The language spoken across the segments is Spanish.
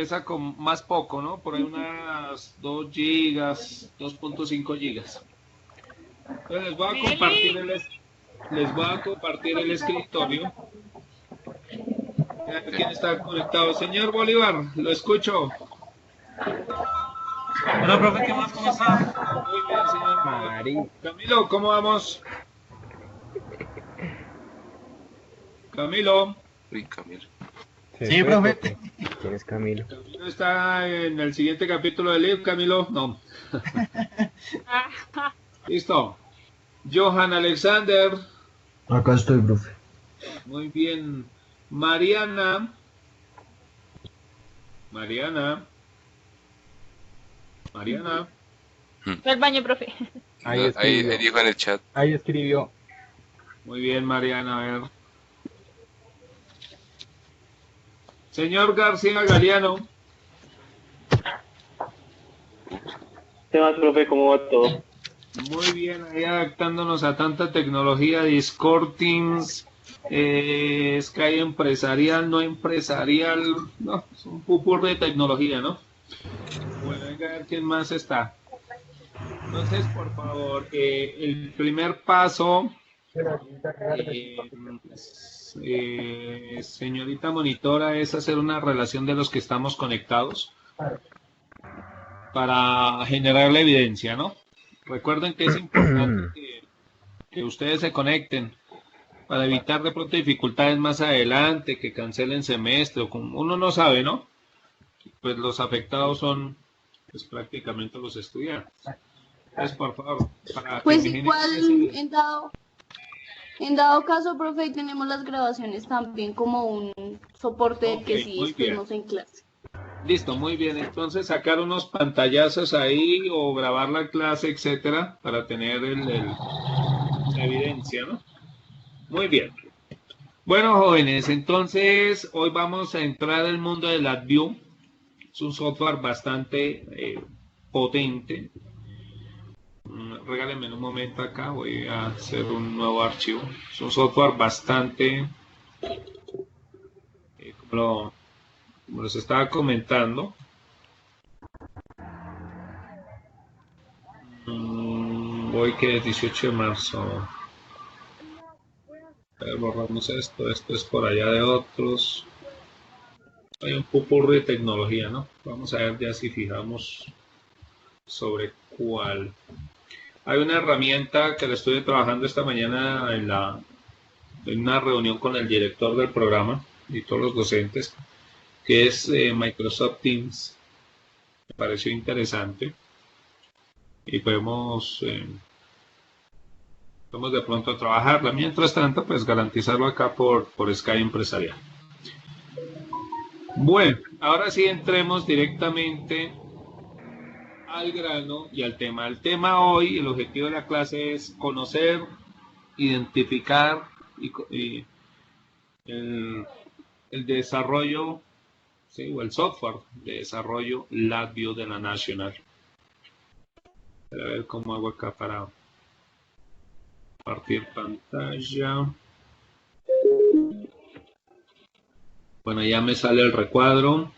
pesa con más poco, ¿no? Por ahí unas 2 gigas, 2.5 gigas. Entonces les voy a compartir el escritorio. ¿Quién está conectado? Señor Bolívar, lo escucho. Hola, profe, ¿qué más? ¿Cómo está? Muy bien, señor Bolívar. Mari. Camilo, ¿cómo vamos? Camilo. Uy, Camilo. Sí, profe. ¿Quién es Camilo? Camilo está en el siguiente capítulo del libro, Camilo. No. Listo. Johan Alexander. Acá estoy, profe. Muy bien. Mariana. Mariana. Fue al baño, profe. Ahí dijo en el chat. Ahí escribió. Muy bien, Mariana. A ver. Señor García Galeano. ¿Qué más, profe? ¿Cómo va todo? Muy bien, ahí adaptándonos a tanta tecnología, Discord, Teams, Sky empresarial, no empresarial, no, es un pupurri de tecnología, ¿no? Bueno, venga a ver quién más está. Entonces, por favor, el primer paso, señorita monitora, es hacer una relación de los que estamos conectados para generar la evidencia, ¿no? Recuerden que es importante que ustedes se conecten para evitar de pronto dificultades más adelante, que cancelen semestre, o como uno no sabe, ¿no? Pues los afectados son pues, prácticamente los estudiantes. Entonces, por favor, para pues que igual en dado caso, profe, tenemos las grabaciones también como un soporte Ok, que sí muy bien. estuvimos en clase. Listo, muy bien. Entonces, sacar unos pantallazos ahí o grabar la clase, etcétera, para tener la evidencia, ¿no? Muy bien. Bueno, jóvenes, entonces hoy vamos a entrar al mundo de LabVIEW. Es un software bastante potente. Regálenme un momento acá, voy a hacer un nuevo archivo. Es un software bastante, como les estaba comentando, hoy que es 18 de marzo. A ver, borramos esto es por allá de otros. Hay un pupurri de tecnología, ¿no? Vamos a ver ya si fijamos sobre cuál. Hay una herramienta que la estuve trabajando esta mañana en una reunión con el director del programa y todos los docentes, que es Microsoft Teams. Me pareció interesante y podemos de pronto trabajarla. Mientras tanto, pues garantizarlo acá por Sky Empresarial. Bueno, ahora sí entremos directamente al grano y al tema. El tema hoy, el objetivo de la clase es conocer, identificar y el desarrollo, ¿sí? O el software de desarrollo LabVIEW de la National. A ver cómo hago acá para compartir pantalla. Bueno, ya me sale el recuadro.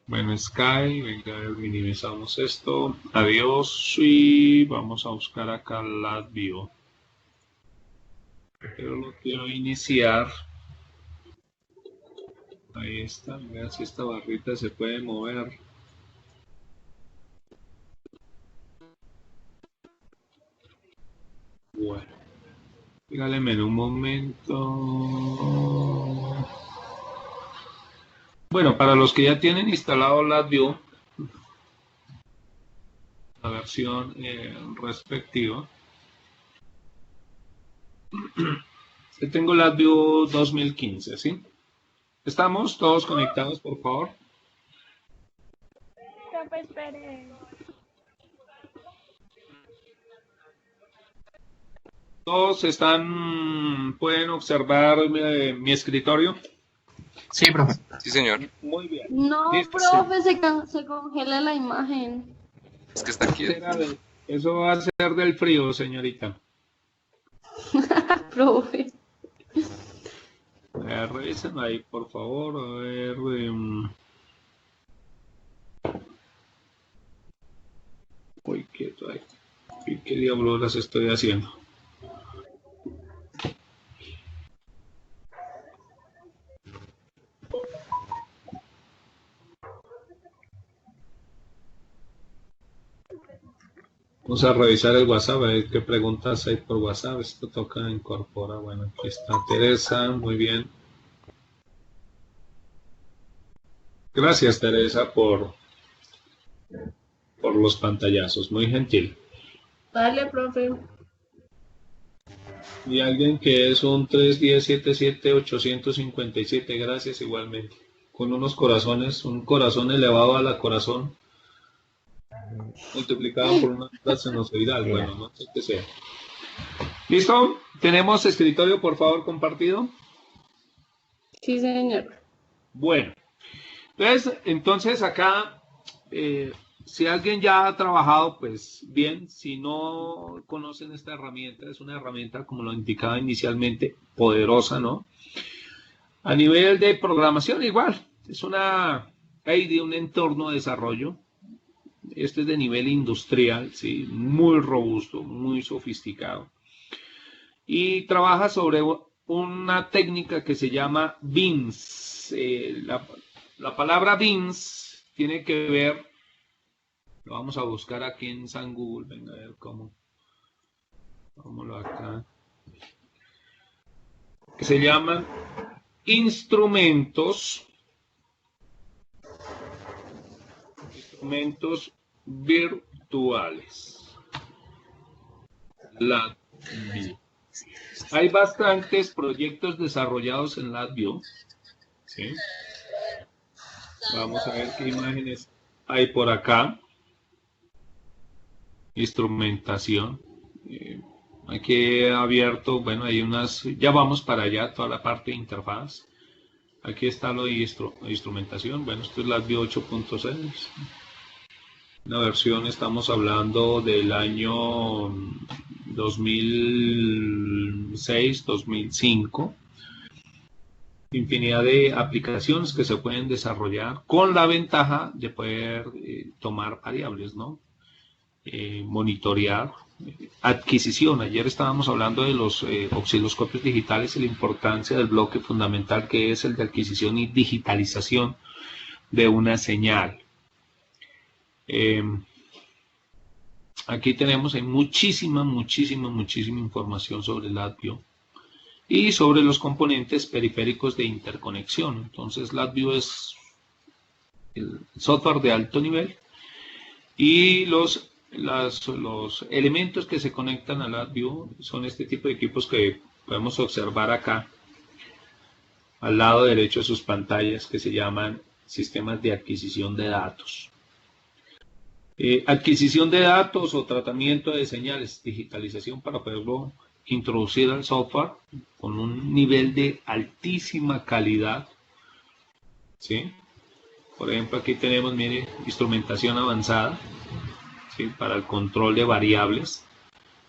Bueno, Sky, venga, minimizamos esto. Adiós y vamos a buscar acá LabVIEW. Pero lo quiero iniciar. Ahí está, vean si esta barrita se puede mover. Bueno, díganme en un momento. Bueno, para los que ya tienen instalado LabVIEW, la versión respectiva, yo tengo LabVIEW 2015, ¿sí? ¿Estamos todos conectados, por favor? Profe, espere. Todos pueden observar mi escritorio. Sí, profe. Sí, señor. Muy bien. No, Listo. profe, se congela la imagen. Es que está aquí. Eso va a ser del frío, señorita. Profe. A Revisen ahí, por favor. A ver. Uy, quieto ahí. ¿Qué diablos las estoy haciendo? Vamos a revisar el WhatsApp, a ver qué preguntas hay por WhatsApp. Esto toca incorporar. Bueno, aquí está Teresa, muy bien. Gracias, Teresa, por los pantallazos, muy gentil. Dale, profe. Y alguien que es un 31077-857, gracias igualmente. Con unos corazones, un corazón elevado a la corazón, multiplicado por una onda sinusoidal. Bueno, no sé qué sea. ¿Listo? ¿Tenemos escritorio, por favor, compartido? Sí, señor. Bueno. Entonces acá, si alguien ya ha trabajado, pues bien. Si no conocen esta herramienta, es una herramienta, como lo indicaba inicialmente, poderosa, ¿no? A nivel de programación, igual. Es una AIDE, un entorno de desarrollo. Este es de nivel industrial, ¿sí? Muy robusto, muy sofisticado. Y trabaja sobre una técnica que se llama BIMS. La palabra BIMS tiene que ver, lo vamos a buscar aquí en San Google, venga a ver cómo lo acá, que se llaman instrumentos virtuales. LabVIEW. Hay bastantes proyectos desarrollados en LabVIEW, ¿sí? Vamos a ver qué imágenes hay por acá. Instrumentación. Aquí he abierto, bueno, hay unas, ya vamos para allá, toda la parte de interfaz. Aquí está lo de instrumentación. Bueno, esto es LabVIEW 8.6. Una versión, estamos hablando del año 2006, 2005. Infinidad de aplicaciones que se pueden desarrollar con la ventaja de poder tomar variables, ¿no? Monitorear, adquisición. Ayer estábamos hablando de los osciloscopios digitales y la importancia del bloque fundamental que es el de adquisición y digitalización de una señal. Aquí tenemos, hay muchísima información sobre LabVIEW y sobre los componentes periféricos de interconexión. Entonces LabVIEW es el software de alto nivel y los elementos que se conectan a LabVIEW son este tipo de equipos que podemos observar acá al lado derecho de sus pantallas, que se llaman sistemas de adquisición de datos. Adquisición de datos o tratamiento de señales, digitalización para poderlo introducir al software con un nivel de altísima calidad, ¿sí? Por ejemplo, aquí tenemos, mire, instrumentación avanzada, ¿sí? Para el control de variables,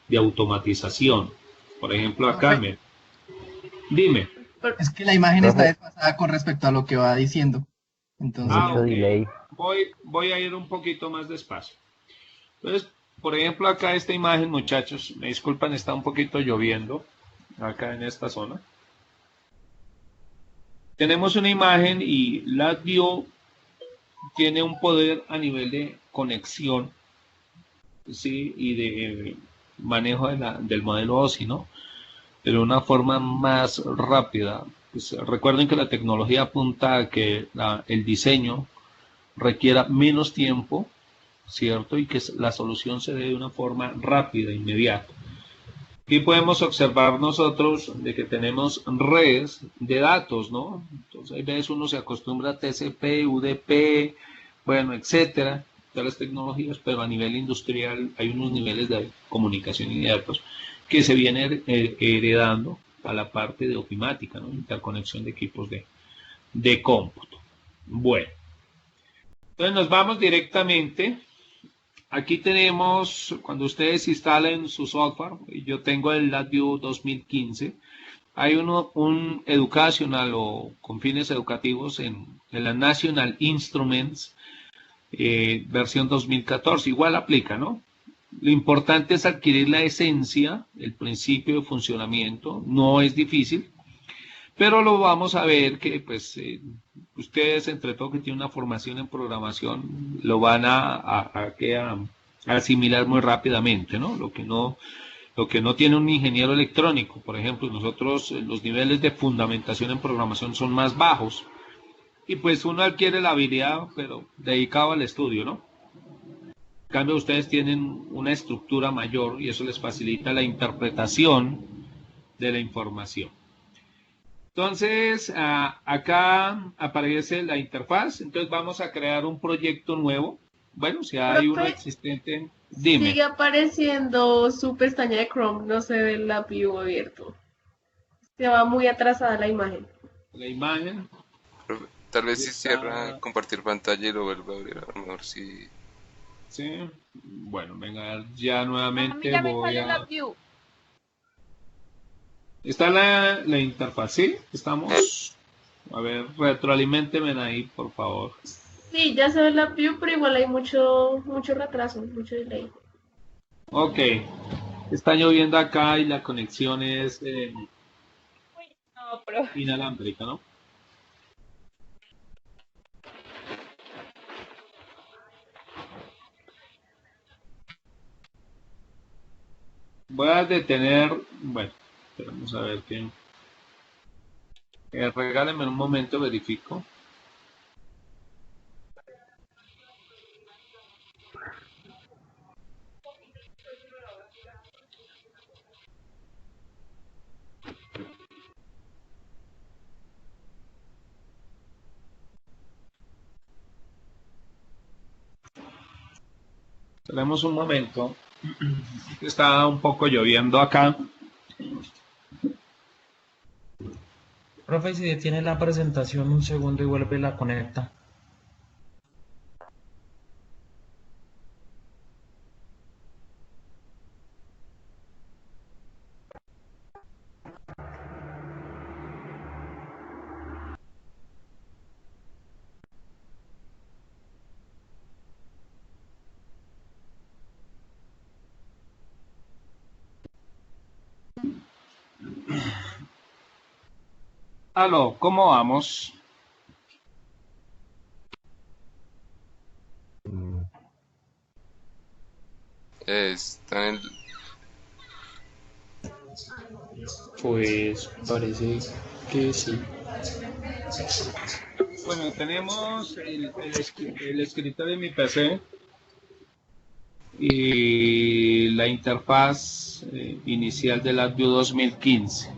de automatización. Por ejemplo, acá, mire. Dime. Es que la imagen está desfasada con respecto a lo que va diciendo. Entonces, Okay. Voy a ir un poquito más despacio. Entonces, por ejemplo, acá esta imagen, muchachos, me disculpan, está un poquito lloviendo acá en esta zona. Tenemos una imagen y LabVIEW tiene un poder a nivel de conexión, ¿sí? Y de manejo del modelo OSI, ¿no? Pero de una forma más rápida. Pues, recuerden que la tecnología apunta a que el diseño requiera menos tiempo, ¿cierto? Y que la solución se dé de una forma rápida, inmediata. Aquí podemos observar nosotros de que tenemos redes de datos, ¿no? Entonces, a veces uno se acostumbra a TCP, UDP, bueno, etcétera, todas las tecnologías, pero a nivel industrial hay unos niveles de comunicación y de datos que se vienen heredando a la parte de ofimática, ¿no? Interconexión de equipos de cómputo. Bueno, entonces nos vamos directamente. Aquí tenemos, cuando ustedes instalen su software, yo tengo el LabVIEW 2015, hay un educational o con fines educativos en la National Instruments versión 2014, igual aplica, ¿no? Lo importante es adquirir la esencia, el principio de funcionamiento, no es difícil, pero lo vamos a ver que pues ustedes entre todo que tienen una formación en programación lo van a asimilar muy rápidamente, ¿no? Lo que no tiene un ingeniero electrónico, por ejemplo, nosotros los niveles de fundamentación en programación son más bajos y pues uno adquiere la habilidad, pero dedicado al estudio, ¿no? En cambio, ustedes tienen una estructura mayor y eso les facilita la interpretación de la información. Entonces, acá aparece la interfaz, entonces vamos a crear un proyecto nuevo. Bueno, si hay uno existente, dime. Sigue apareciendo su pestaña de Chrome, no se ve el view abierto. Se va muy atrasada la imagen. La imagen. Profe, tal vez si cierra compartir pantalla y lo vuelve a abrir, a lo mejor sí. Sí, bueno, venga, ya nuevamente ya me voy sale a... la view. Está la interfaz, ¿sí? Estamos... A ver, retroaliméntenme ahí, por favor. Sí, ya se ve la view, pero igual hay mucho retraso, mucho delay. Ok, está lloviendo acá y la conexión es No, pero... inalámbrica, ¿no? Voy a detener, bueno, vamos a ver qué. Regálenme un momento, verifico. Tenemos un momento. Está un poco lloviendo acá. Profe, si detiene la presentación un segundo y vuelve y la conecta. Aló, ¿cómo vamos? Está en el... Pues parece que sí. Bueno, tenemos el escritorio de mi PC y la interfaz inicial del AdView 2015.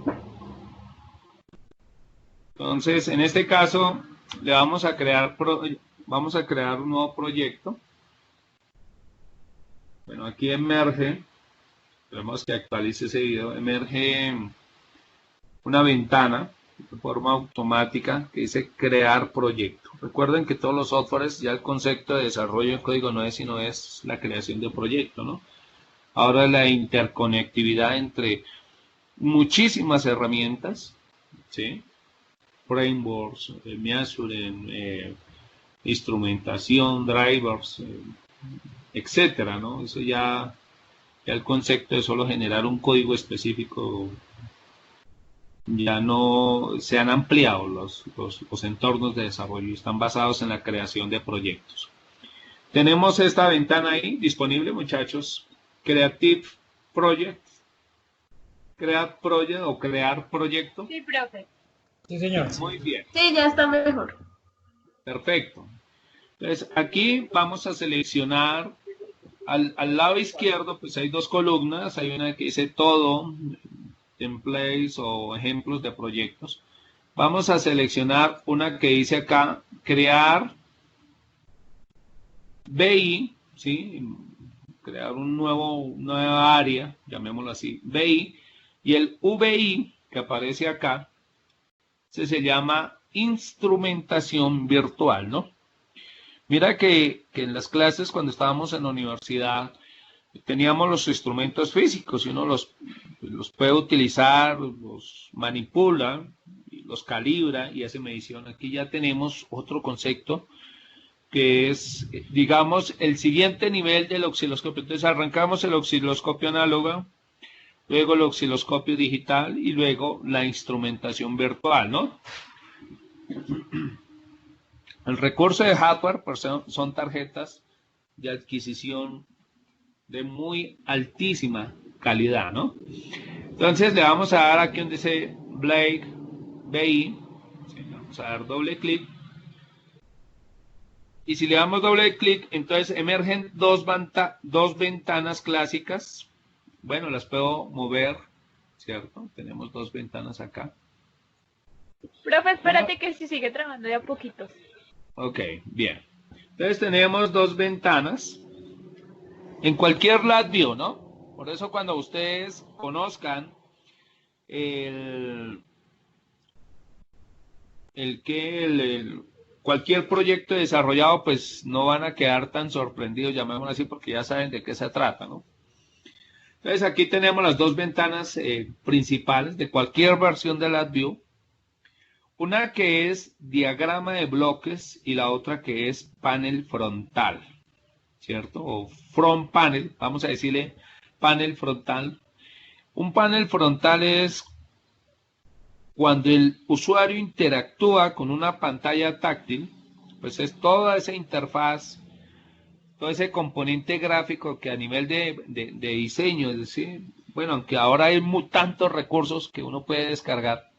Entonces, en este caso, le vamos a crear un nuevo proyecto. Bueno, aquí emerge, esperemos que actualice ese video, emerge una ventana de forma automática que dice crear proyecto. Recuerden que todos los softwares, ya el concepto de desarrollo de código no es sino es la creación de proyecto, ¿no? Ahora la interconectividad entre muchísimas herramientas, ¿sí? Frameworks, Measuring, instrumentación, drivers, etcétera, ¿no? Eso ya el concepto de solo generar un código específico, ya no se han ampliado los entornos de desarrollo y están basados en la creación de proyectos. Tenemos esta ventana ahí disponible, muchachos, Creative Project, Create Project o crear proyecto. Sí, profe. Sí, señor. Muy bien. Sí, ya está mejor. Perfecto. Entonces, aquí vamos a seleccionar al lado izquierdo, pues hay dos columnas. Hay una que dice todo, templates o ejemplos de proyectos. Vamos a seleccionar una que dice acá, crear BI, ¿sí? Crear nueva área, llamémoslo así, BI. Y el VI que aparece acá, se llama instrumentación virtual, ¿no? Mira que en las clases cuando estábamos en la universidad teníamos los instrumentos físicos y uno los puede utilizar, los manipula, los calibra y hace medición. Aquí ya tenemos otro concepto que es, digamos, el siguiente nivel del osciloscopio. Entonces arrancamos el osciloscopio análogo, luego el osciloscopio digital y luego la instrumentación virtual, ¿no? El recurso de hardware pues, son tarjetas de adquisición de muy altísima calidad, ¿no? Entonces le vamos a dar aquí donde dice Blake BI, ¿sí? Vamos a dar doble clic. Y si le damos doble clic, entonces emergen dos ventanas clásicas. Bueno, las puedo mover, ¿cierto? Tenemos dos ventanas acá. Profe, espérate que si sigue trabajando de a poquitos. Ok, bien. Entonces tenemos dos ventanas en cualquier LabVIEW, ¿no? Por eso cuando ustedes conozcan cualquier proyecto desarrollado, pues no van a quedar tan sorprendidos, llamémoslo así, porque ya saben de qué se trata, ¿no? Entonces aquí tenemos las dos ventanas principales de cualquier versión de LabVIEW. Una que es diagrama de bloques y la otra que es panel frontal, ¿cierto? O front panel, vamos a decirle panel frontal. Un panel frontal es cuando el usuario interactúa con una pantalla táctil, pues es toda esa interfaz, todo ese componente gráfico que a nivel de diseño, es decir, bueno, aunque ahora hay tantos recursos que uno puede descargar,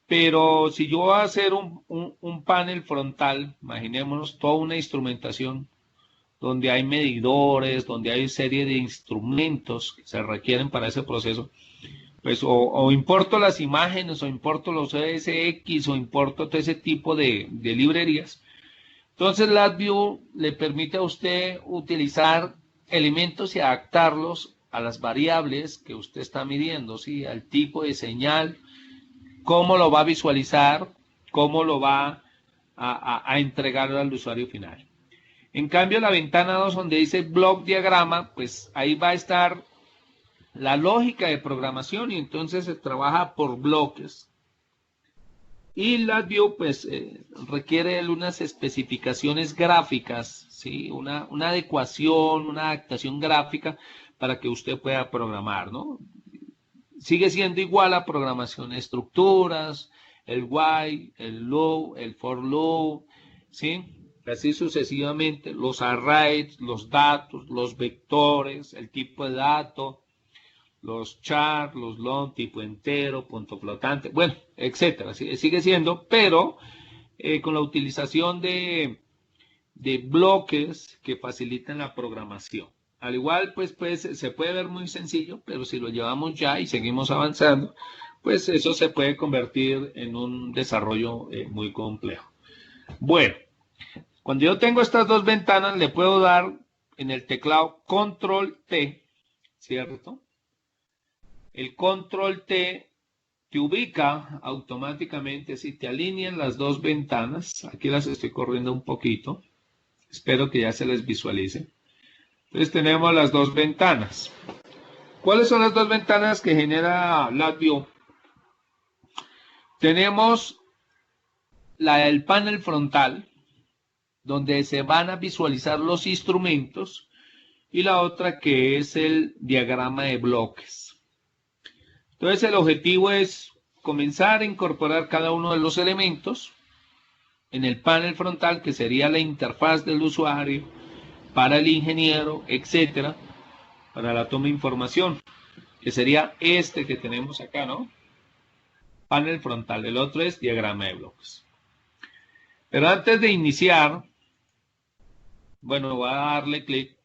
pero si yo voy a hacer un panel frontal, imaginémonos toda una instrumentación donde hay medidores, donde hay serie de instrumentos que se requieren para ese proceso, pues o importo las imágenes, o importo los ESX, o importo todo ese tipo de librerías. Entonces LabVIEW le permite a usted utilizar elementos y adaptarlos a las variables que usted está midiendo, ¿sí? Al tipo de señal, cómo lo va a visualizar, cómo lo va a entregar al usuario final. En cambio, la ventana 2, donde dice block diagrama, pues ahí va a estar la lógica de programación y entonces se trabaja por bloques. Y LabVIEW pues requiere unas especificaciones gráficas, ¿sí? Una adecuación, una adaptación gráfica para que usted pueda programar, ¿no? Sigue siendo igual a programación de estructuras, el while, el loop, el for loop, ¿sí? Así sucesivamente, los arrays, los datos, los vectores, el tipo de dato, los char, los long, tipo entero, punto flotante, bueno, etcétera. Sigue siendo, pero con la utilización de bloques que facilitan la programación. Al igual, pues se puede ver muy sencillo, pero si lo llevamos ya y seguimos avanzando, pues eso se puede convertir en un desarrollo muy complejo. Bueno, cuando yo tengo estas dos ventanas, le puedo dar en el teclado Control T, ¿cierto? El Control T te ubica automáticamente, si te alinean las dos ventanas. Aquí las estoy corriendo un poquito. Espero que ya se les visualice. Entonces tenemos las dos ventanas. ¿Cuáles son las dos ventanas que genera LabVIEW? Tenemos la del panel frontal, donde se van a visualizar los instrumentos, y la otra que es el diagrama de bloques. Entonces el objetivo es comenzar a incorporar cada uno de los elementos en el panel frontal, que sería la interfaz del usuario, para el ingeniero, etcétera, para la toma de información, que sería este que tenemos acá, ¿no? Panel frontal. El otro es diagrama de bloques. Pero antes de iniciar, bueno, voy a darle clic.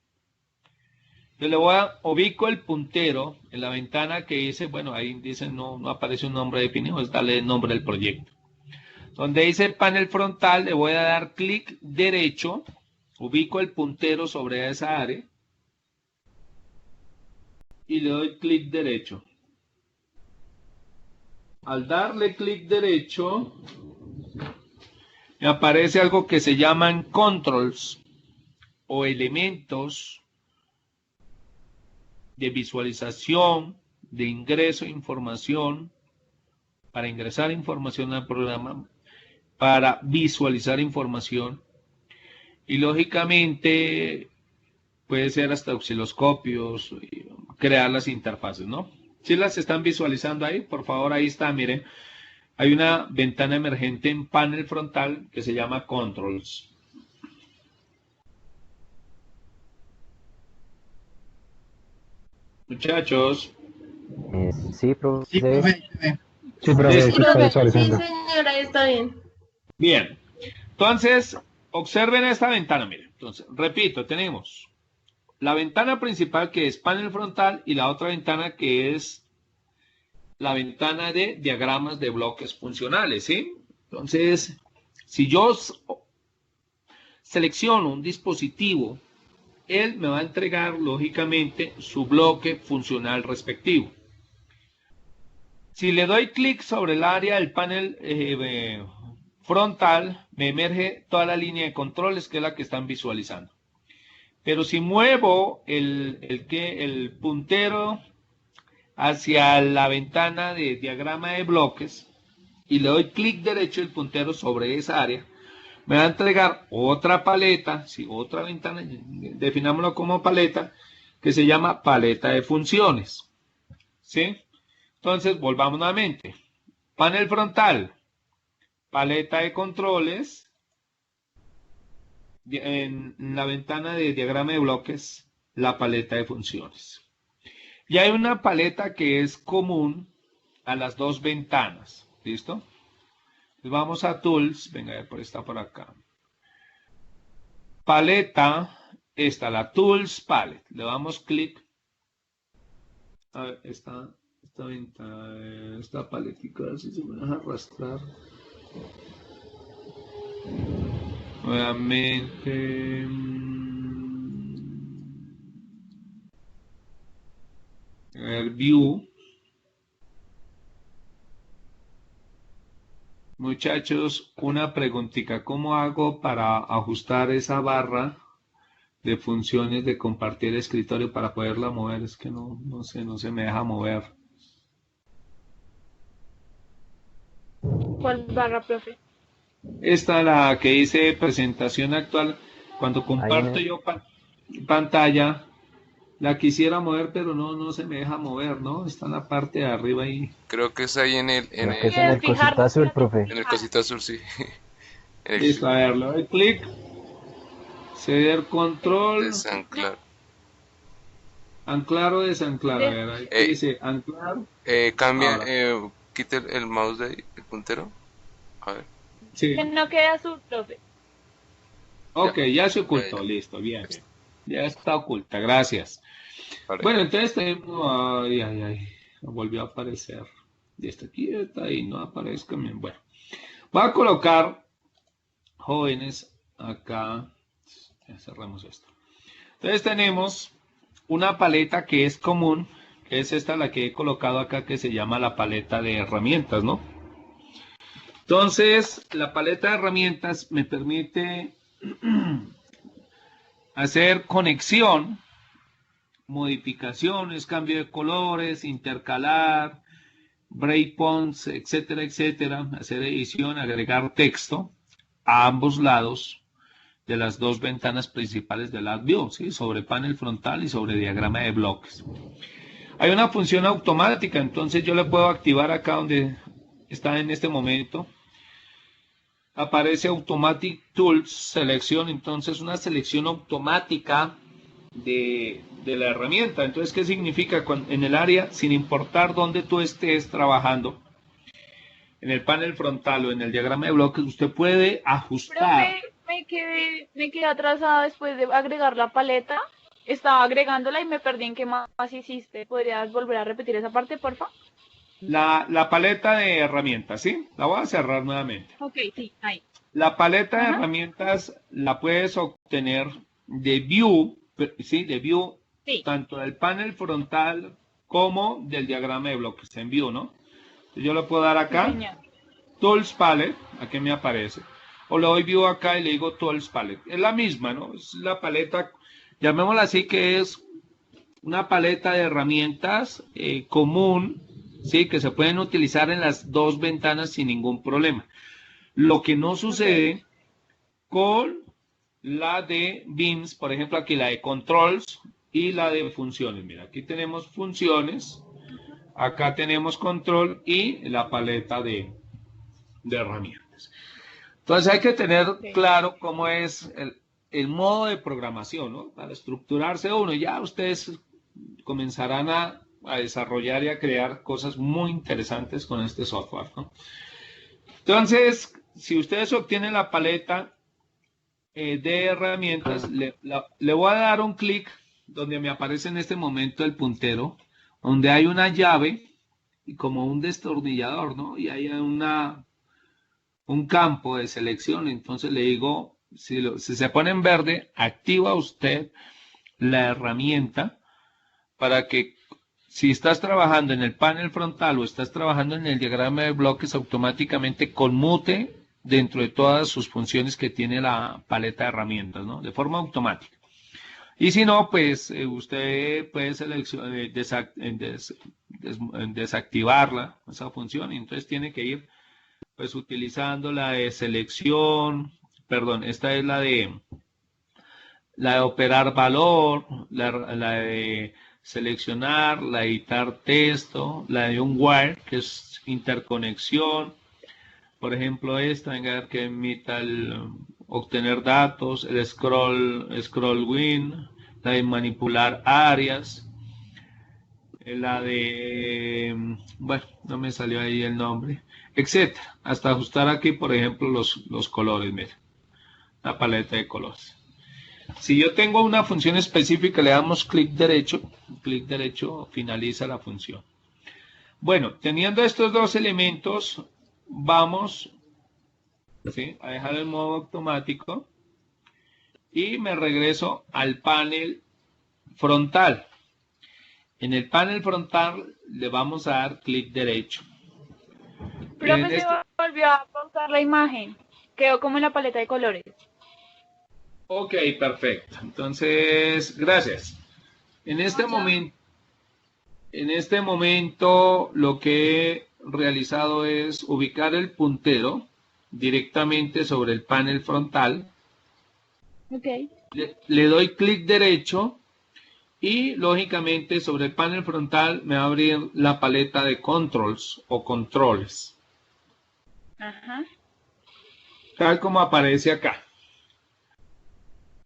Yo le ubico el puntero en la ventana que dice, bueno, ahí dice no aparece un nombre definido, es darle el nombre del proyecto. Donde dice panel frontal, le voy a dar clic derecho, ubico el puntero sobre esa área y le doy clic derecho. Al darle clic derecho, me aparece algo que se llaman controls o elementos de visualización, de ingreso de información, para ingresar información al programa, para visualizar información y lógicamente puede ser hasta osciloscopios, crear las interfaces, ¿no? Si las están visualizando ahí, por favor, ahí está, miren. Hay una ventana emergente en panel frontal que se llama Controls. Muchachos. Sí, profe. Sí, profe. Sí, profe, Sí, sí está Sí, visualizando. señora, ahí está bien. Bien. Entonces, observen esta ventana, miren. Entonces, repito, tenemos la ventana principal que es panel frontal y la otra ventana que es la ventana de diagramas de bloques funcionales, ¿sí? Entonces, si yo selecciono un dispositivo, él me va a entregar, lógicamente, su bloque funcional respectivo. Si le doy clic sobre el área del panel frontal, me emerge toda la línea de controles, que es la que están visualizando. Pero si muevo el puntero hacia la ventana de diagrama de bloques y le doy clic derecho el puntero sobre esa área, me va a entregar otra paleta, sí, otra ventana, definámoslo como paleta, que se llama paleta de funciones. ¿Sí? Entonces, volvamos nuevamente. Panel frontal, paleta de controles, en la ventana de diagrama de bloques, la paleta de funciones. Y hay una paleta que es común a las dos ventanas. ¿Listo? Vamos a Tools. Venga, por está por acá. Paleta. Esta, la Tools Palette. Le damos clic. A ver, esta ventana, esta paletica, si se me deja arrastrar. Nuevamente. El View. Muchachos, una preguntita. ¿Cómo hago para ajustar esa barra de funciones de compartir escritorio para poderla mover? Es que no se me deja mover. ¿Cuál barra, profe? Esta, la que dice presentación actual, cuando comparto yo pantalla, la quisiera mover, pero no se me deja mover, ¿no? Está en la parte de arriba ahí. Creo que es ahí en el cosito azul, profe. En el cosito azul, sí. Listo, a ver, le doy clic. Ceder control. Desanclar. Anclar o desanclar. A ver, ahí dice anclar. Cambia, quite el mouse de ahí, el puntero. A ver. Sí. Que no quede azul, profe. Ok, ya se ocultó, listo, bien. Ya está oculta, gracias. Vale. Bueno, entonces tenemos... Ay, volvió a aparecer. Y está quieta y no aparezca bien. Bueno, voy a colocar, jóvenes, acá. Ya cerramos esto. Entonces tenemos una paleta que es común, que es esta la que he colocado acá, que se llama la paleta de herramientas, ¿no? Entonces, la paleta de herramientas me permite hacer conexión, modificaciones, cambio de colores, intercalar, breakpoints, etcétera, etcétera, hacer edición, agregar texto a ambos lados de las dos ventanas principales del LabVIEW, ¿sí? Sobre panel frontal y sobre diagrama de bloques. Hay una función automática, entonces yo le puedo activar acá donde está en este momento. Aparece Automatic Tools, selección, entonces una selección automática de la herramienta. Entonces, ¿qué significa? En el área, sin importar dónde tú estés trabajando, en el panel frontal o en el diagrama de bloques, usted puede ajustar. Profe, me quedé atrasada después de agregar la paleta. Estaba agregándola y me perdí en qué más hiciste. ¿Podrías volver a repetir esa parte, porfa? La paleta de herramientas, ¿sí? La voy a cerrar nuevamente. Ok, sí, ahí. La paleta de herramientas la puedes obtener de View, ¿sí? De View, sí. Tanto del panel frontal como del diagrama de bloques en View, ¿no? Yo le puedo dar acá, Sí, Tools Palette, aquí me aparece. O le doy View acá y le digo Tools Palette. Es la misma, ¿no? Es la paleta, llamémosla así, que es una paleta de herramientas común, ¿sí? Que se pueden utilizar en las dos ventanas sin ningún problema. Lo que no sucede con la de BIMs, por ejemplo, aquí la de controls y la de funciones. Mira, aquí tenemos funciones, acá tenemos control y la paleta de herramientas. Entonces hay que tener claro cómo es el modo de programación, ¿no? Para estructurarse uno, ya ustedes comenzarán a desarrollar y a crear cosas muy interesantes con este software, ¿no? Entonces, si ustedes obtienen la paleta de herramientas, le voy a dar un clic donde me aparece en este momento el puntero, donde hay una llave y como un destornillador, ¿no? Y hay un campo de selección. Entonces le digo, si se pone en verde, activa usted la herramienta para que si estás trabajando en el panel frontal o estás trabajando en el diagrama de bloques, automáticamente conmute dentro de todas sus funciones que tiene la paleta de herramientas, ¿no? De forma automática. Y si no, pues usted puede desactivarla, esa función, y entonces tiene que ir pues utilizando la de selección, perdón, esta es la de operar valor, la de seleccionar, la de editar texto, la de un wire, que es interconexión. Por ejemplo, esta, venga a ver que emita el obtener datos, el scroll win, la de manipular áreas, la de, bueno, no me salió ahí el nombre, etcétera, hasta ajustar aquí, por ejemplo, los colores, mira, la paleta de colores. Si yo tengo una función específica, le damos clic derecho, finaliza la función. Bueno, teniendo estos dos elementos, vamos, ¿sí?, a dejar el modo automático y me regreso al panel frontal. En el panel frontal le vamos a dar clic derecho. Profe, se volvió a pausar la imagen. Quedó como en la paleta de colores. Ok, perfecto. Entonces, gracias. En este momento lo que he realizado es ubicar el puntero directamente sobre el panel frontal. Ok. Le doy clic derecho y lógicamente sobre el panel frontal me va a abrir la paleta de controls o controles. Ajá. Tal como aparece acá.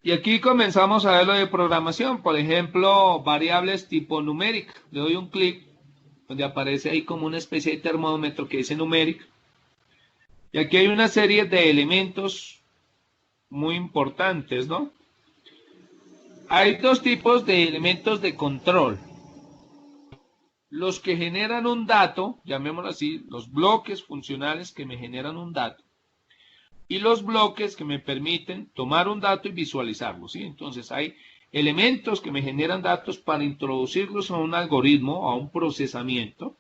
Y aquí comenzamos a ver lo de programación. Por ejemplo, variables tipo numérica. Le doy un clic donde aparece ahí como una especie de termómetro que dice numérica. Y aquí hay una serie de elementos muy importantes, ¿no? Hay dos tipos de elementos de control. Los que generan un dato, llamémoslo así, los bloques funcionales que me generan un dato. Y los bloques que me permiten tomar un dato y visualizarlo, ¿sí? Entonces hay elementos que me generan datos para introducirlos a un algoritmo, a un procesamiento.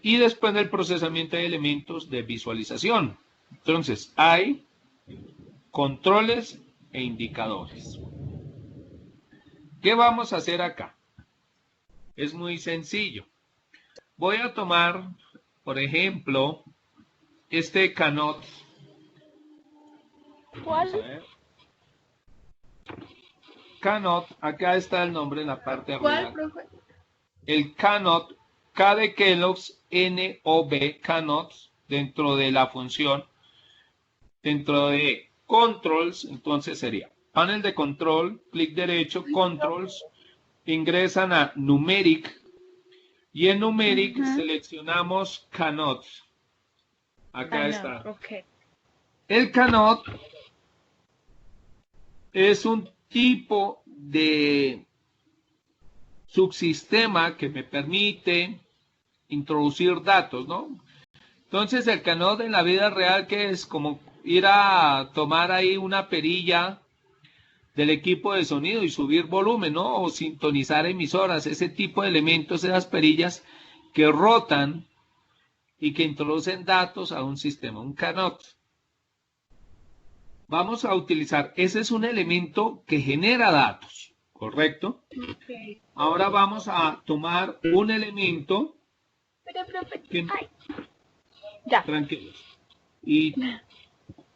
Y después del procesamiento hay elementos de visualización. Entonces hay controles e indicadores. ¿Qué vamos a hacer acá? Es muy sencillo. Voy a tomar, por ejemplo, este cannot. ¿Cuál? Cannot, acá está el nombre en la parte de ¿Cuál, arriba. profe? El cannot, K de Kellogg's, N-O-B, cannot, dentro de la función, dentro de controls, entonces sería panel de control, clic derecho, controls, ingresan a numeric, y en numeric seleccionamos cannot. Acá está. Okay. El cannot es un tipo de subsistema que me permite introducir datos, ¿no? Entonces el cannot en la vida real, que es como ir a tomar ahí una perilla del equipo de sonido y subir volumen, ¿no? O sintonizar emisoras, ese tipo de elementos, esas perillas que rotan y que introducen datos a un sistema, un cannot. Vamos a utilizar, ese es un elemento que genera datos. ¿correcto? Ok. Ahora vamos a tomar un elemento. Pero, profe, que- ay. Ya. Tranquilos. Y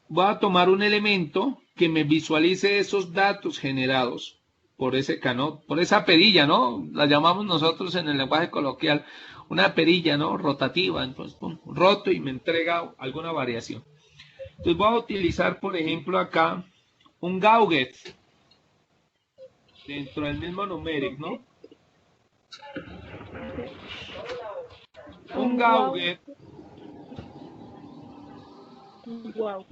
voy a tomar un elemento que me visualice esos datos generados por ese canot, por esa perilla, ¿no? La llamamos nosotros en el lenguaje coloquial una perilla, ¿no? Rotativa. Entonces, pum, roto y me entrega alguna variación. Entonces voy a utilizar, por ejemplo, acá un Gauget dentro del mismo numeric, ¿no? Un Gauget, Wow.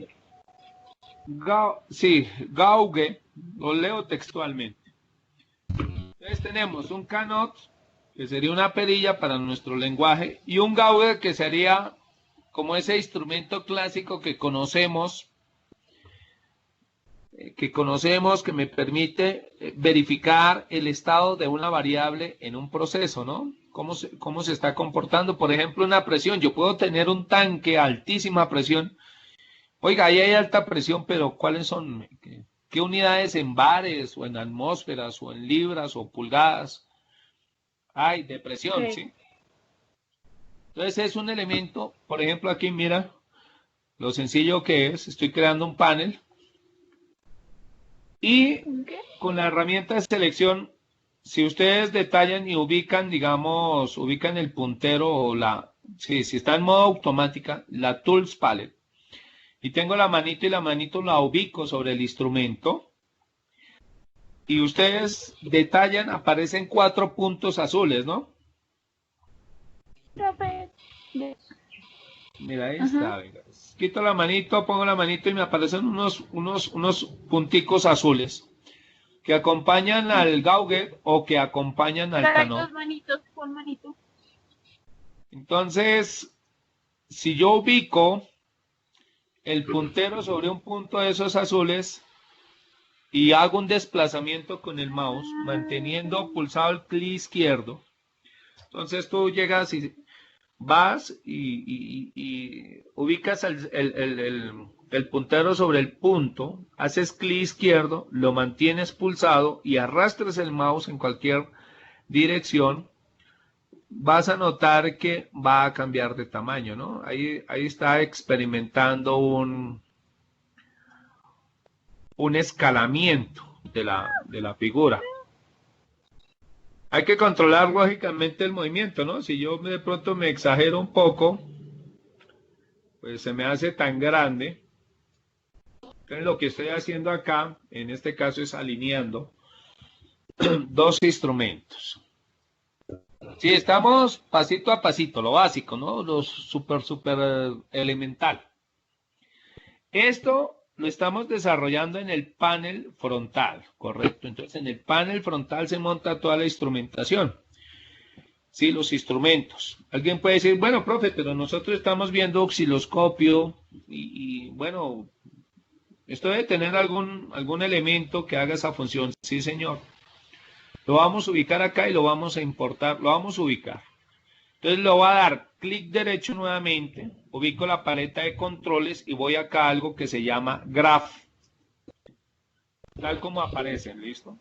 sí, Gauge, lo leo textualmente. Entonces tenemos un canot, que sería una perilla para nuestro lenguaje, y un Gauge que sería como ese instrumento clásico que conocemos, que me permite verificar el estado de una variable en un proceso, ¿no? Cómo se está comportando. Por ejemplo, una presión. Yo puedo tener un tanque a altísima presión. Oiga, ahí hay alta presión, pero ¿cuáles son? ¿Qué unidades en bares, o en atmósferas, o en libras, o pulgadas hay de presión, ¿sí? Entonces es un elemento, por ejemplo, aquí mira lo sencillo que es. Estoy creando un panel y con la herramienta de selección, si ustedes detallan y ubican, digamos, ubican el puntero o si está en modo automática, la Tools Palette, y tengo la manito y la manito la ubico sobre el instrumento, y ustedes detallan, aparecen 4 puntos azules, ¿no? Profe. Mira, ahí está. Venga. Quito la manito, pongo la manito y me aparecen unos punticos azules que acompañan al Gauge o que acompañan al canot. Dos manitos, con manito. Entonces, si yo ubico el puntero sobre un punto de esos azules y hago un desplazamiento con el mouse, manteniendo pulsado el clic izquierdo, entonces tú llegas y vas y ubicas el puntero sobre el punto, haces clic izquierdo, lo mantienes pulsado y arrastras el mouse en cualquier dirección, vas a notar que va a cambiar de tamaño, ¿no? Ahí está experimentando un escalamiento de la figura. Hay que controlar lógicamente el movimiento, ¿no? Si yo de pronto me exagero un poco, pues se me hace tan grande. Entonces lo que estoy haciendo acá, en este caso, es alineando dos instrumentos. Sí, estamos pasito a pasito, lo básico, ¿no? Lo súper elemental. Esto lo estamos desarrollando en el panel frontal, ¿correcto? Entonces, en el panel frontal se monta toda la instrumentación. Sí, los instrumentos. Alguien puede decir, bueno, profe, pero nosotros estamos viendo osciloscopio y bueno, esto debe tener algún elemento que haga esa función. Sí, señor. Lo vamos a ubicar acá y lo vamos a importar, lo vamos a ubicar. Entonces le voy a dar clic derecho nuevamente, ubico la paleta de controles y voy acá a algo que se llama Graph. Tal como aparecen, ¿listo?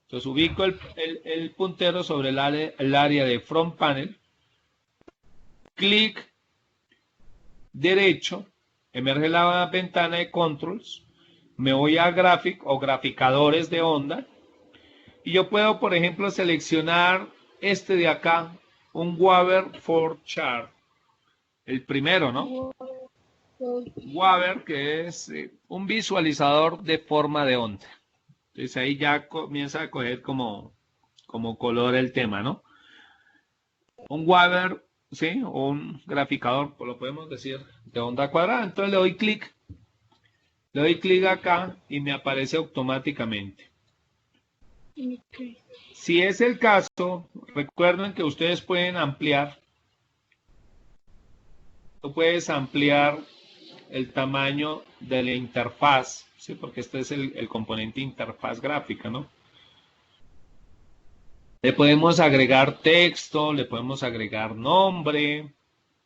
Entonces ubico el puntero sobre el área de Front Panel. Clic derecho, emerge la ventana de Controls. Me voy a Graphic o graficadores de onda. Y yo puedo, por ejemplo, seleccionar este de acá, un Waver for Chart. El primero, ¿no? Waver, que es un visualizador de forma de onda. Entonces ahí ya comienza a coger como color el tema, ¿no? Un Waver, ¿sí? O un graficador, pues lo podemos decir, de onda cuadrada. Entonces le doy clic acá y me aparece automáticamente. Si es el caso, recuerden que ustedes pueden ampliar. Tú puedes ampliar el tamaño de la interfaz, ¿sí? Porque este es el componente interfaz gráfica, ¿no? Le podemos agregar texto, le podemos agregar nombre,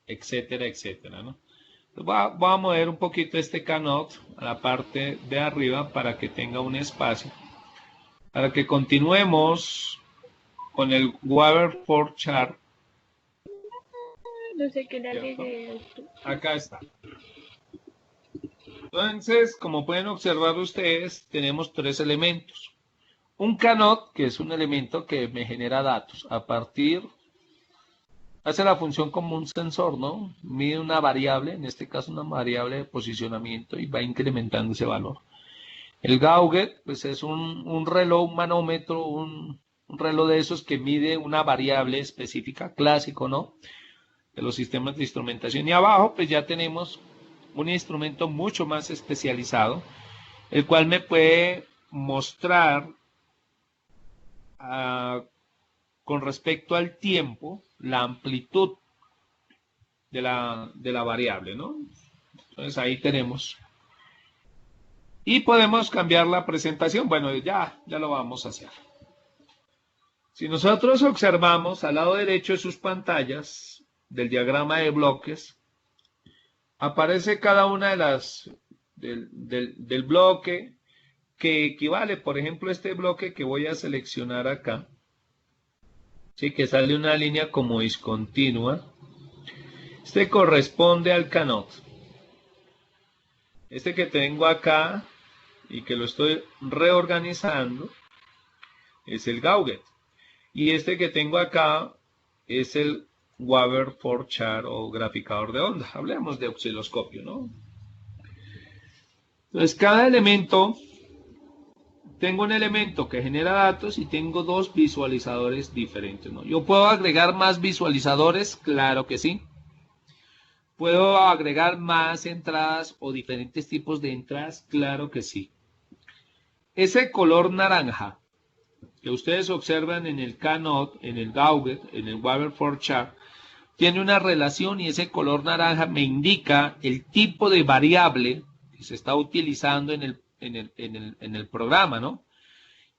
etcétera, etcétera, ¿no? Voy a mover un poquito este canot a la parte de arriba para que tenga un espacio. Para que continuemos con el Waterfall chart, No sé qué le agregué esto. acá está. Entonces, como pueden observar ustedes, tenemos tres elementos. Un canot, que es un elemento que me genera datos. Hace la función como un sensor, ¿no? Mide una variable, en este caso una variable de posicionamiento, y va incrementando ese valor. El Gauge, pues es un reloj, un manómetro, un reloj de esos que mide una variable específica, clásico, ¿no? De los sistemas de instrumentación. Y abajo, pues ya tenemos un instrumento mucho más especializado, el cual me puede mostrar con respecto al tiempo la amplitud de la variable, ¿no? Entonces ahí tenemos. Y podemos cambiar la presentación. Bueno, ya lo vamos a hacer. Si nosotros observamos al lado derecho de sus pantallas del diagrama de bloques, aparece cada una de las del bloque que equivale, por ejemplo, este bloque que voy a seleccionar acá, ¿sí? Que sale una línea como discontinua. Este corresponde al canot. Este que tengo acá y que lo estoy reorganizando es el Gauge. Y este que tengo acá es el Waterfall chart o graficador de onda. Hablemos de osciloscopio, ¿no? Entonces, cada elemento, tengo un elemento que genera datos y tengo dos visualizadores diferentes, ¿no? ¿Yo puedo agregar más visualizadores? Claro que sí. ¿Puedo agregar más entradas o diferentes tipos de entradas? Claro que sí. Ese color naranja que ustedes observan en el canot, en el Gauge, en el Waterfall chart, tiene una relación y ese color naranja me indica el tipo de variable que se está utilizando en el programa, ¿no?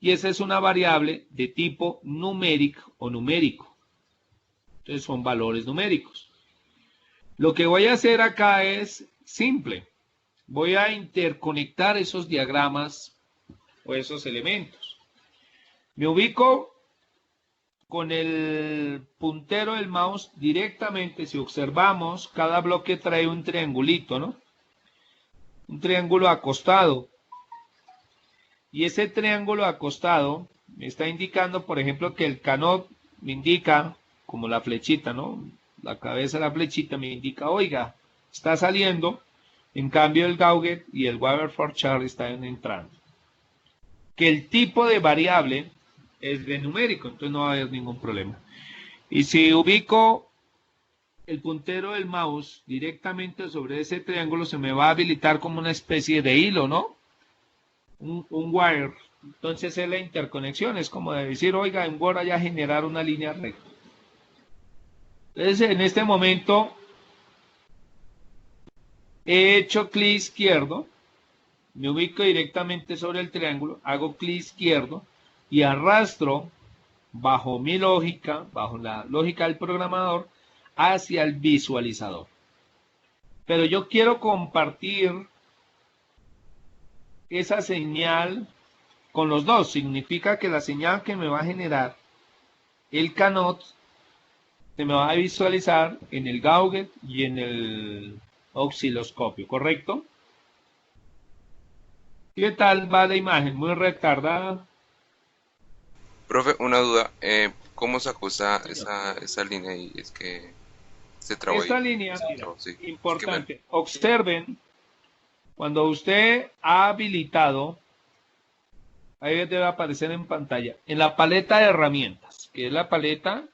Y esa es una variable de tipo numérico o numérico. Entonces son valores numéricos. Lo que voy a hacer acá es simple. Voy a interconectar esos diagramas o esos elementos. Me ubico con el puntero del mouse directamente. Si observamos, cada bloque trae un triangulito, ¿no? Un triángulo acostado. Y ese triángulo acostado me está indicando, por ejemplo, que el canot me indica, como la flechita, ¿no? La cabeza de la flechita me indica, oiga, está saliendo. En cambio, el Gauge y el Waterfall chart están entrando. Que el tipo de variable es de numérico, entonces no va a haber ningún problema. Y si ubico el puntero del mouse directamente sobre ese triángulo, se me va a habilitar como una especie de hilo, ¿no? Un wire. Entonces es la interconexión, es como de decir, oiga, en Word ya generar una línea recta. Entonces en este momento he hecho clic izquierdo, me ubico directamente sobre el triángulo, hago clic izquierdo y arrastro bajo mi lógica, bajo la lógica del programador, hacia el visualizador. Pero yo quiero compartir esa señal con los dos. Significa que la señal que me va a generar el canot se me va a visualizar en el Gauge y en el osciloscopio, ¿correcto? ¿Qué tal va la imagen? Muy retardada. Profe, una duda. ¿Cómo sacó esa línea ahí? Es que se trabó ahí. Esta línea, Se mira, trabó, sí. importante. Observen, cuando usted ha habilitado, ahí debe aparecer en pantalla, en la paleta de herramientas, que es la paleta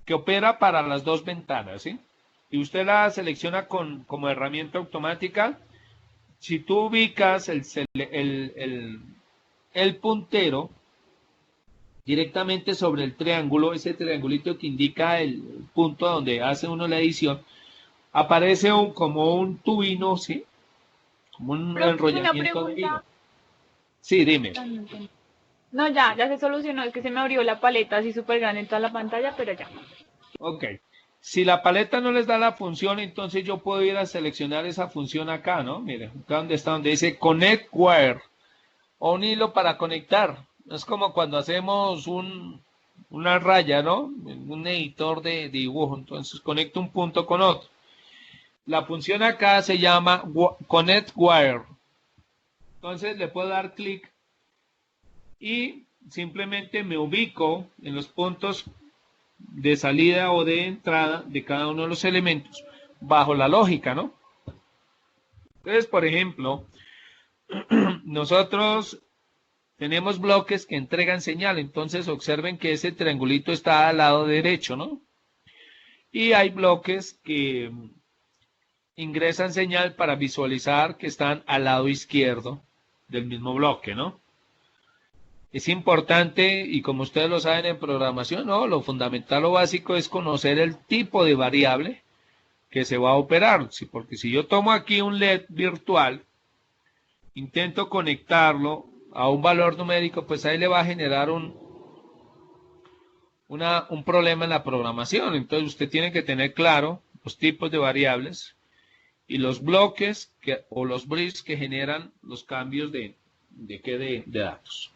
que opera para las dos ventanas, ¿sí? Y usted la selecciona como herramienta automática. Si tú ubicas el puntero directamente sobre el triángulo, ese triangulito que indica el punto donde hace uno la edición, aparece como un tubino, ¿sí? Como un enrollamiento de hilo. Sí, dime. No, ya se solucionó, es que se me abrió la paleta así súper grande en toda la pantalla, pero ya. Ok. Si la paleta no les da la función, entonces yo puedo ir a seleccionar esa función acá, ¿no? Miren, acá donde está, donde dice Connect Wire. o un hilo para conectar. Es como cuando hacemos una raya, ¿no? Un editor de dibujo. Entonces conecto un punto con otro. La función acá se llama Connect Wire. Entonces le puedo dar clic y simplemente me ubico en los puntos de salida o de entrada de cada uno de los elementos bajo la lógica, ¿no? Entonces, por ejemplo, nosotros tenemos bloques que entregan señal. Entonces observen que ese triangulito está al lado derecho, ¿no? Y hay bloques que ingresan señal para visualizar que están al lado izquierdo del mismo bloque, ¿no? Es importante, y como ustedes lo saben en programación, ¿no? Lo fundamental o básico es conocer el tipo de variable que se va a operar. Sí, porque si yo tomo aquí un LED virtual, intento conectarlo a un valor numérico, pues ahí le va a generar un problema en la programación. Entonces usted tiene que tener claro los tipos de variables y los bloques o los bridges que generan los cambios de datos.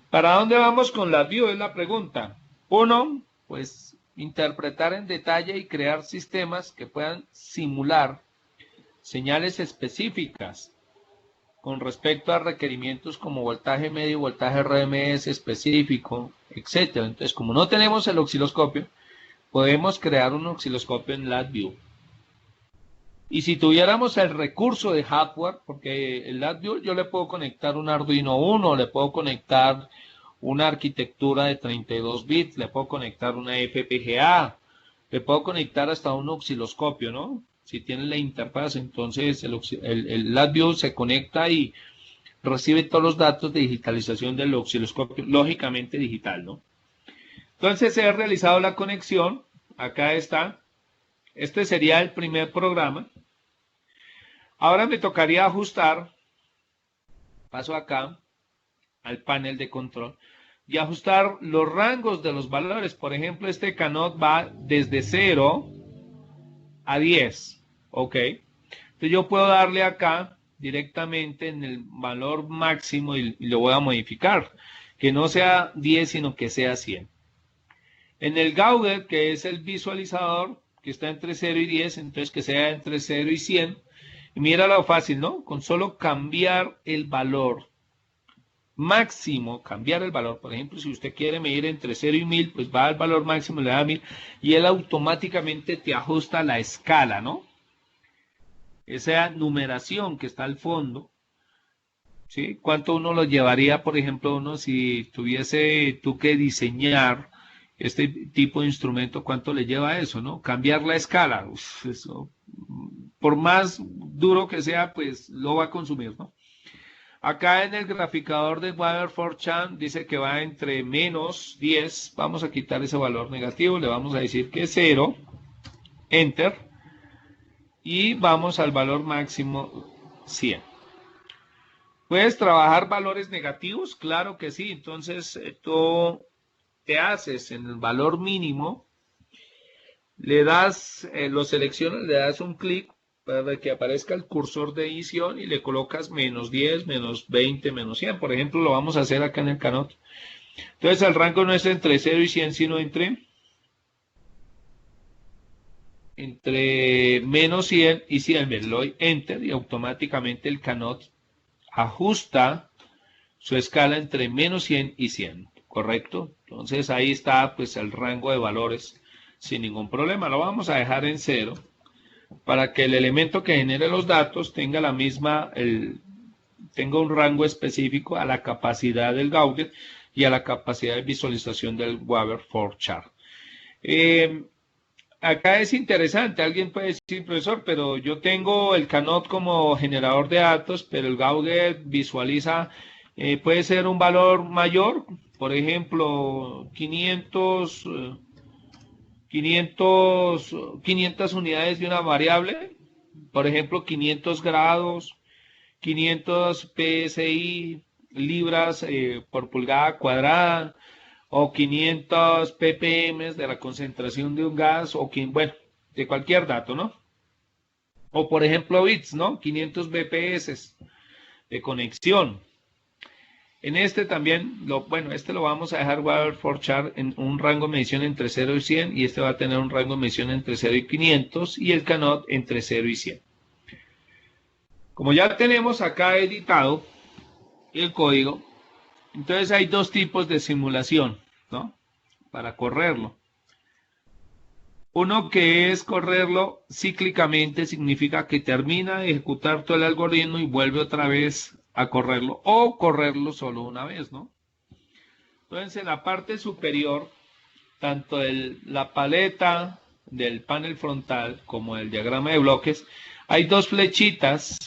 ¿Para dónde vamos con LabVIEW? Es la pregunta. Uno, pues interpretar en detalle y crear sistemas que puedan simular señales específicas con respecto a requerimientos como voltaje medio, voltaje RMS específico, etc. Entonces, como no tenemos el osciloscopio, podemos crear un osciloscopio en LabVIEW. Y si tuviéramos el recurso de hardware, porque el LabVIEW yo le puedo conectar un Arduino Uno, le puedo conectar una arquitectura de 32 bits, le puedo conectar una FPGA, le puedo conectar hasta un osciloscopio, ¿no? Si tiene la interfaz, entonces el LabVIEW se conecta y recibe todos los datos de digitalización del osciloscopio, lógicamente digital, ¿no? Entonces he realizado la conexión, acá está, este sería el primer programa. Ahora me tocaría ajustar, paso acá al panel de control, y ajustar los rangos de los valores. Por ejemplo, este Canot va desde 0 a 10, ¿ok? Entonces yo puedo darle acá directamente en el valor máximo y lo voy a modificar, que no sea 10, sino que sea 100. En el Gaudet, que es el visualizador, que está entre 0 y 10, entonces que sea entre 0 y 100. Y mira lo fácil, ¿no? Con solo cambiar el valor máximo, cambiar el valor, por ejemplo, si usted quiere medir entre 0 y 1000, pues va al valor máximo, le da 1000, y él automáticamente te ajusta la escala, ¿no? Esa numeración que está al fondo, ¿sí? ¿Cuánto uno lo llevaría, por ejemplo, uno si tuviese tú que diseñar este tipo de instrumento, cuánto le lleva eso, ¿no? Cambiar la escala, eso, por más duro que sea, pues lo va a consumir, ¿no? Acá en el graficador de Waver 4chan dice que va entre menos 10, vamos a quitar ese valor negativo, le vamos a decir que es 0, Enter, y vamos al valor máximo 100. ¿Puedes trabajar valores negativos? Claro que sí, entonces tú te haces en el valor mínimo, le das, lo seleccionas, le das un clic para que aparezca el cursor de edición y le colocas menos 10, menos 20, menos 100. Por ejemplo, lo vamos a hacer acá en el Canot. Entonces el rango no es entre 0 y 100, sino entre menos 100 y 100. Le doy Enter y automáticamente el Canot ajusta su escala entre menos 100 y 100. ¿Correcto? Entonces ahí está pues el rango de valores sin ningún problema. Lo vamos a dejar en 0. Para que el elemento que genere los datos tenga la misma, tenga un rango específico a la capacidad del Gaudet y a la capacidad de visualización del Waver 4chan. Acá es interesante, alguien puede decir, profesor, pero yo tengo el Canot como generador de datos, pero el Gaudet visualiza, puede ser un valor mayor, por ejemplo, 500 unidades de una variable, por ejemplo 500 grados, 500 psi, libras por pulgada cuadrada, o 500 ppm de la concentración de un gas, o bueno, de cualquier dato, ¿no? O por ejemplo bits, ¿no? 500 bps de conexión. En este también, este lo vamos a dejar Wavelet for Chart en un rango de medición entre 0 y 100, y este va a tener un rango de medición entre 0 y 500, y el Canot entre 0 y 100. Como ya tenemos acá editado el código, entonces hay dos tipos de simulación, ¿no? Para correrlo. Uno que es correrlo cíclicamente, significa que termina de ejecutar todo el algoritmo y vuelve otra vez a correrlo, o correrlo solo una vez, ¿no? Entonces en la parte superior, tanto la paleta del panel frontal como el diagrama de bloques, hay dos flechitas,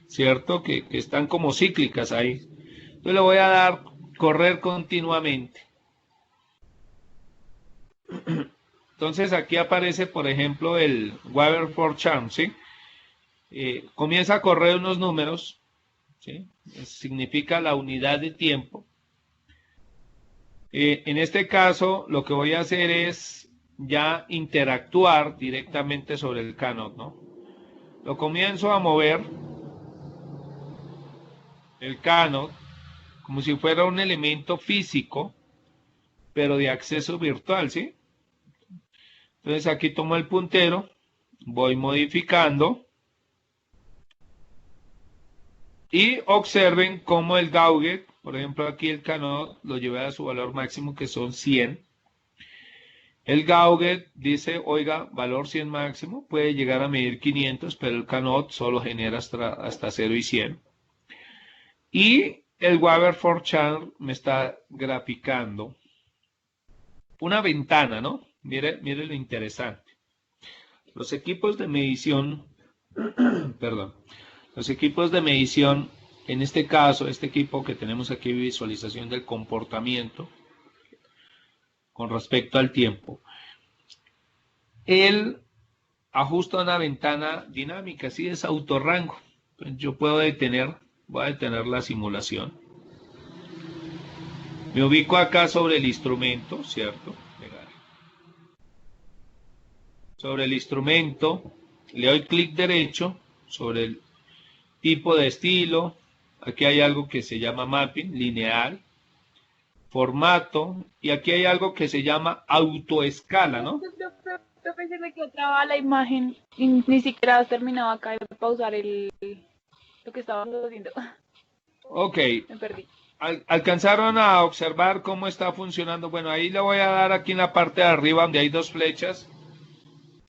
¿cierto? Que están como cíclicas ahí. Yo le voy a dar correr continuamente. Entonces aquí aparece, por ejemplo, el Wavelet for Chart, ¿sí? Comienza a correr unos números, ¿sí? Significa la unidad de tiempo. En este caso, lo que voy a hacer es ya interactuar directamente sobre el Canot, ¿no? Lo comienzo a mover, el Canot, como si fuera un elemento físico, pero de acceso virtual, ¿sí? Entonces aquí tomo el puntero, voy modificando, y observen cómo el Gauge, por ejemplo aquí el Canot lo llevé a su valor máximo, que son 100. El Gauge dice, oiga, valor 100 máximo, puede llegar a medir 500, pero el Canot solo genera hasta 0 y 100. Y el Wavelet for Chart me está graficando una ventana, ¿no? Mire lo interesante. Los equipos de medición, perdón, los equipos de medición, en este caso, este equipo que tenemos aquí, visualización del comportamiento con respecto al tiempo, él ajusta una ventana dinámica, así es autorrango. Entonces yo puedo voy a detener la simulación. Me ubico acá sobre el instrumento, ¿cierto? Sobre el instrumento, le doy clic derecho sobre el tipo de estilo. Aquí hay algo que se llama mapping, lineal, formato, y aquí hay algo que se llama autoescala, ¿no? Profe, se me quedó trabada la imagen y ni siquiera has terminado acá de pausar lo que estábamos haciendo. Ok. Me perdí. ¿Alcanzaron a observar cómo está funcionando? Bueno, ahí le voy a dar aquí en la parte de arriba donde hay dos flechas.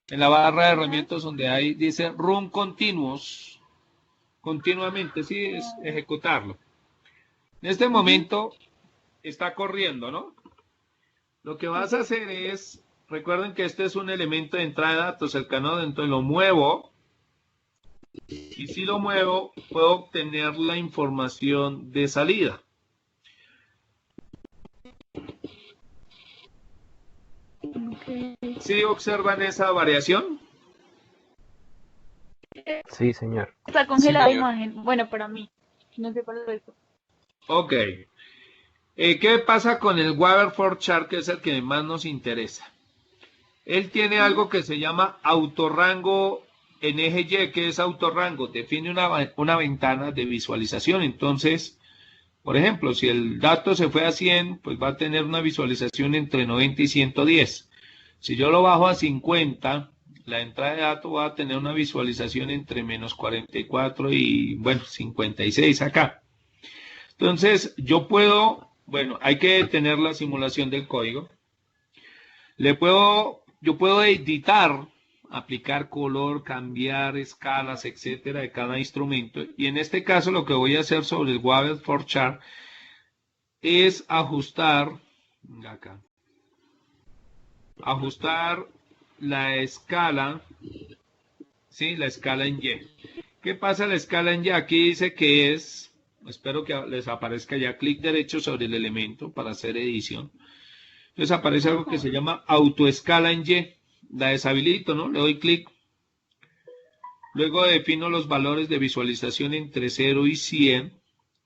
En la barra de herramientas donde hay, dice Run Continuous. Continuamente, sí, es ejecutarlo. En este momento está corriendo, ¿no? Lo que vas a hacer es, recuerden que este es un elemento de entrada de datos, el Canot, entonces lo muevo. Y si lo muevo, puedo obtener la información de salida. ¿Sí observan esa variación? Sí, señor. Está congelada Sí, la imagen. Bueno, para mí. No sé para el resto. Ok. ¿Qué pasa con el Wavelet for Chart, que es el que más nos interesa? Él tiene algo que se llama autorrango en eje Y. ¿Qué es autorrango? Define una ventana de visualización. Entonces, por ejemplo, si el dato se fue a 100, pues va a tener una visualización entre 90 y 110. Si yo lo bajo a 50, la entrada de datos va a tener una visualización entre menos 44 y, bueno, 56 acá. Entonces, yo puedo, bueno, hay que detener la simulación del código. Yo puedo editar, aplicar color, cambiar escalas, etcétera, de cada instrumento. Y en este caso, lo que voy a hacer sobre el Wavelet for Chart es ajustar, acá, ajustar la escala, ¿sí? La escala en Y. ¿Qué pasa la escala en Y? Aquí dice que es, espero que les aparezca ya, clic derecho sobre el elemento para hacer edición. Entonces aparece algo que se llama autoescala en Y. La deshabilito, ¿no? Le doy clic. Luego defino los valores de visualización entre 0 y 100.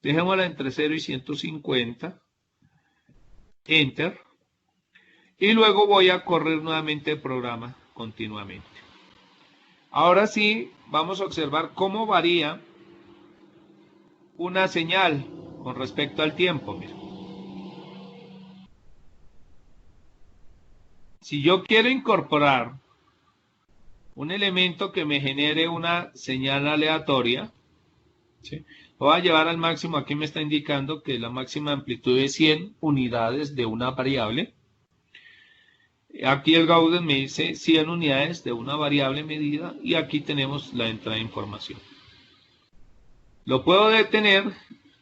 Dejémosla entre 0 y 150. Enter. Y luego voy a correr nuevamente el programa continuamente. Ahora sí, vamos a observar cómo varía una señal. con respecto al tiempo. Mira. Si yo quiero incorporar un elemento que me genere una señal aleatoria, ¿sí? Lo voy a llevar al máximo. Aquí me está indicando que la máxima amplitud es 100 unidades de una variable. Aquí el Gaussian me dice 100 unidades de una variable medida y aquí tenemos la entrada de información. Lo puedo detener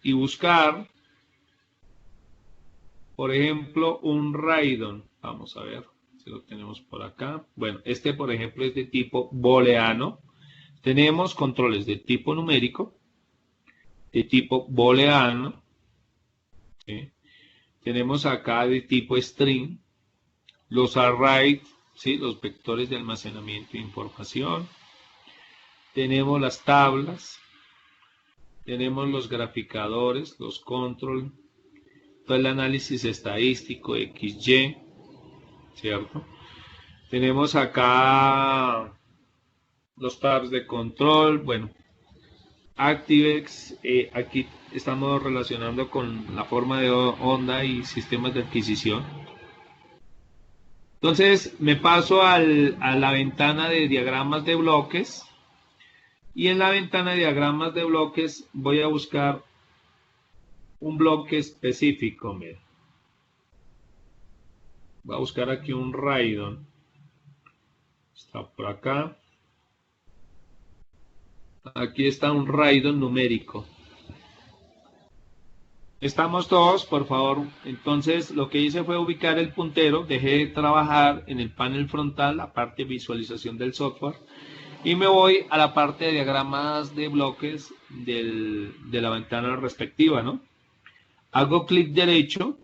y buscar, por ejemplo, un radon. Vamos a ver si lo tenemos por acá. Bueno, este por ejemplo es de tipo booleano. Tenemos controles de tipo numérico, de tipo booleano. ¿Sí? Tenemos acá de tipo string. Los arrays, ¿sí? Los vectores de almacenamiento de información. Tenemos las tablas. Tenemos los graficadores, los control. Todo el análisis estadístico, XY. ¿Cierto? Tenemos acá los tabs de control. Bueno, ActiveX. Aquí estamos relacionando con la forma de onda y sistemas de adquisición. Entonces me paso a la ventana de diagramas de bloques y en la ventana de diagramas de bloques voy a buscar un bloque específico. Mira. Voy a buscar aquí un radon. Está por acá. Aquí está un radon numérico. Estamos todos, por favor. Entonces lo que hice fue ubicar el puntero, dejé de trabajar en el panel frontal, la parte de visualización del software, y me voy a la parte de diagramas de bloques de la ventana respectiva, ¿no? Hago clic derecho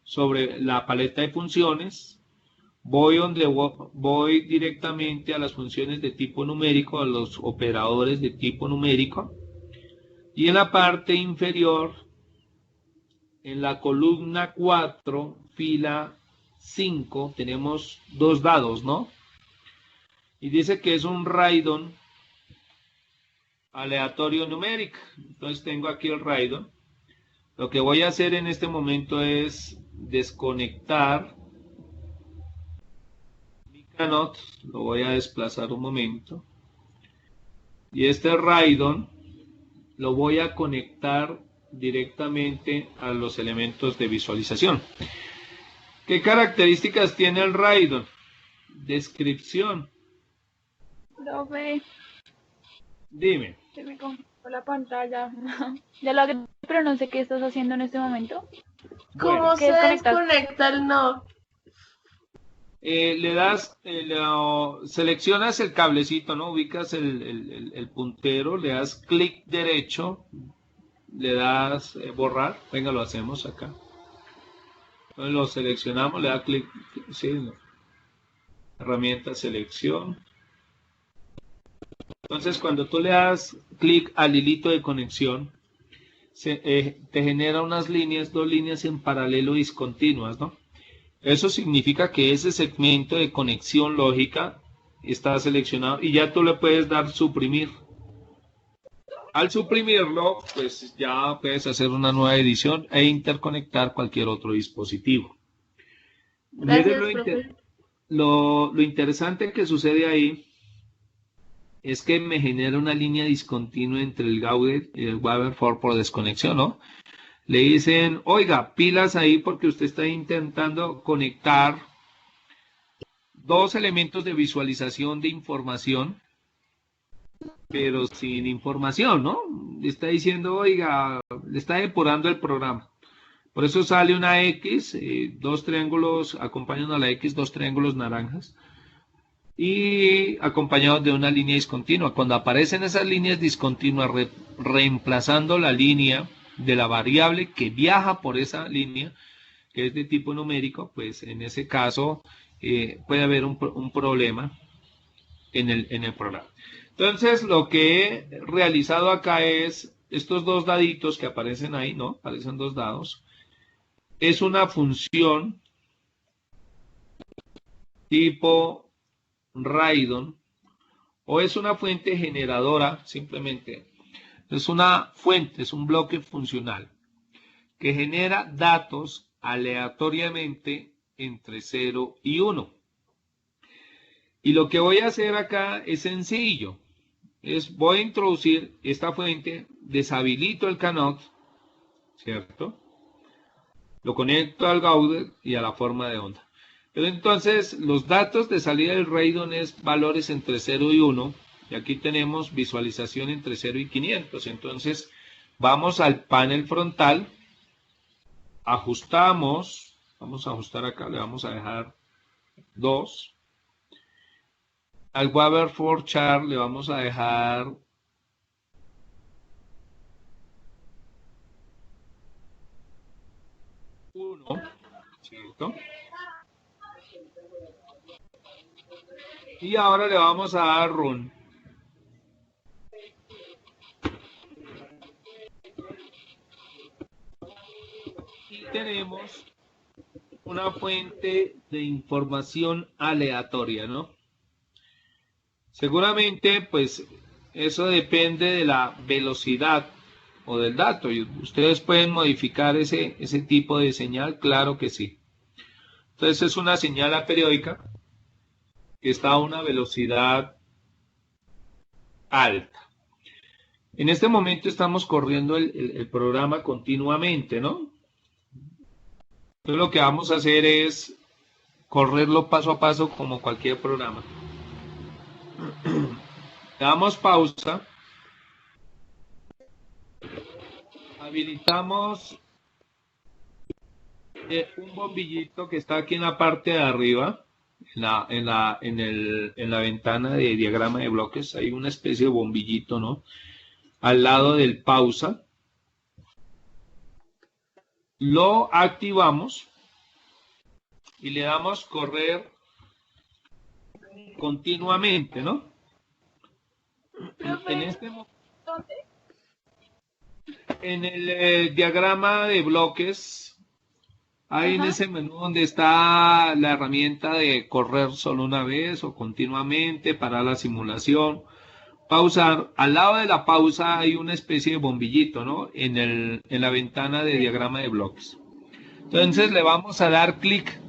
sobre la paleta de funciones, voy directamente a las funciones de tipo numérico, a los operadores de tipo numérico, y en la parte inferior, en la columna 4, fila 5, tenemos dos dados, ¿no? Y dice que es un radon aleatorio numérico. Entonces tengo aquí el radon. Lo que voy a hacer en este momento es desconectar mi canot. Lo voy a desplazar un momento. Y este radon lo voy a conectar directamente a los elementos de visualización. ¿Qué características tiene el radon? Descripción. Profe, Dime. se me congeló la pantalla. Ya lo agregué, pero no sé qué estás haciendo en este momento. ¿Cómo ¿Qué se desconectas? desconecta el no? Le das, seleccionas el cablecito, ¿no? Ubicas el puntero, le das clic derecho, le das borrar. Venga, lo hacemos acá. Entonces lo seleccionamos, le da clic, sí, no. Herramienta selección. Entonces cuando tú le das clic al hilito de conexión, te genera unas líneas, dos líneas en paralelo discontinuas, ¿no? Eso significa que ese segmento de conexión lógica está seleccionado y ya tú le puedes dar suprimir. Al suprimirlo, pues ya puedes hacer una nueva edición e interconectar cualquier otro dispositivo. Gracias, Miren lo interesante que sucede ahí es que me genera una línea discontinua entre el Gaussian y el Waveform por desconexión, ¿no? Le dicen, oiga, pilas ahí porque usted está intentando conectar dos elementos de visualización de información, pero sin información, ¿no? Le está diciendo, oiga, le está depurando el programa. Por eso sale una X, dos triángulos, acompañan a la X, dos triángulos naranjas, y acompañados de una línea discontinua. Cuando aparecen esas líneas discontinuas reemplazando la línea de la variable que viaja por esa línea, que es de tipo numérico, pues en ese caso puede haber un problema en el programa. Entonces lo que he realizado acá es estos dos daditos que aparecen ahí, ¿no? Aparecen dos dados. Es una función tipo radon o es una fuente generadora, simplemente es una fuente, es un bloque funcional. que genera datos aleatoriamente entre 0 y 1. Y lo que voy a hacer acá es sencillo. Voy a introducir esta fuente, deshabilito el cannot, ¿cierto? Lo conecto al Gaudet y a la forma de onda. Pero entonces los datos de salida del Radon es valores entre 0 y 1. Y aquí tenemos visualización entre 0 y 500. Entonces vamos al panel frontal. Ajustamos. Vamos a ajustar acá. Le vamos a dejar 2. Al Waterfall Chart le vamos a dejar 1, ¿cierto? Y ahora le vamos a dar Run. Y tenemos una fuente de información aleatoria, ¿no? Seguramente, pues, eso depende de la velocidad o del dato. Y ustedes pueden modificar ese tipo de señal, claro que sí. Entonces, es una señal aperiódica que está a una velocidad alta. En este momento estamos corriendo el programa continuamente, ¿no? Entonces, lo que vamos a hacer es correrlo paso a paso como cualquier programa. Le damos pausa, habilitamos un bombillito que está aquí en la parte de arriba, en la ventana de diagrama de bloques, hay una especie de bombillito, ¿no? Al lado del pausa, lo activamos y le damos correr continuamente, ¿no? En este momento, en el diagrama de bloques, hay en ese menú donde está la herramienta de correr solo una vez o continuamente para la simulación, pausar. Al lado de la pausa hay una especie de bombillito, ¿no? En la ventana de diagrama de bloques. Entonces le vamos a dar clic.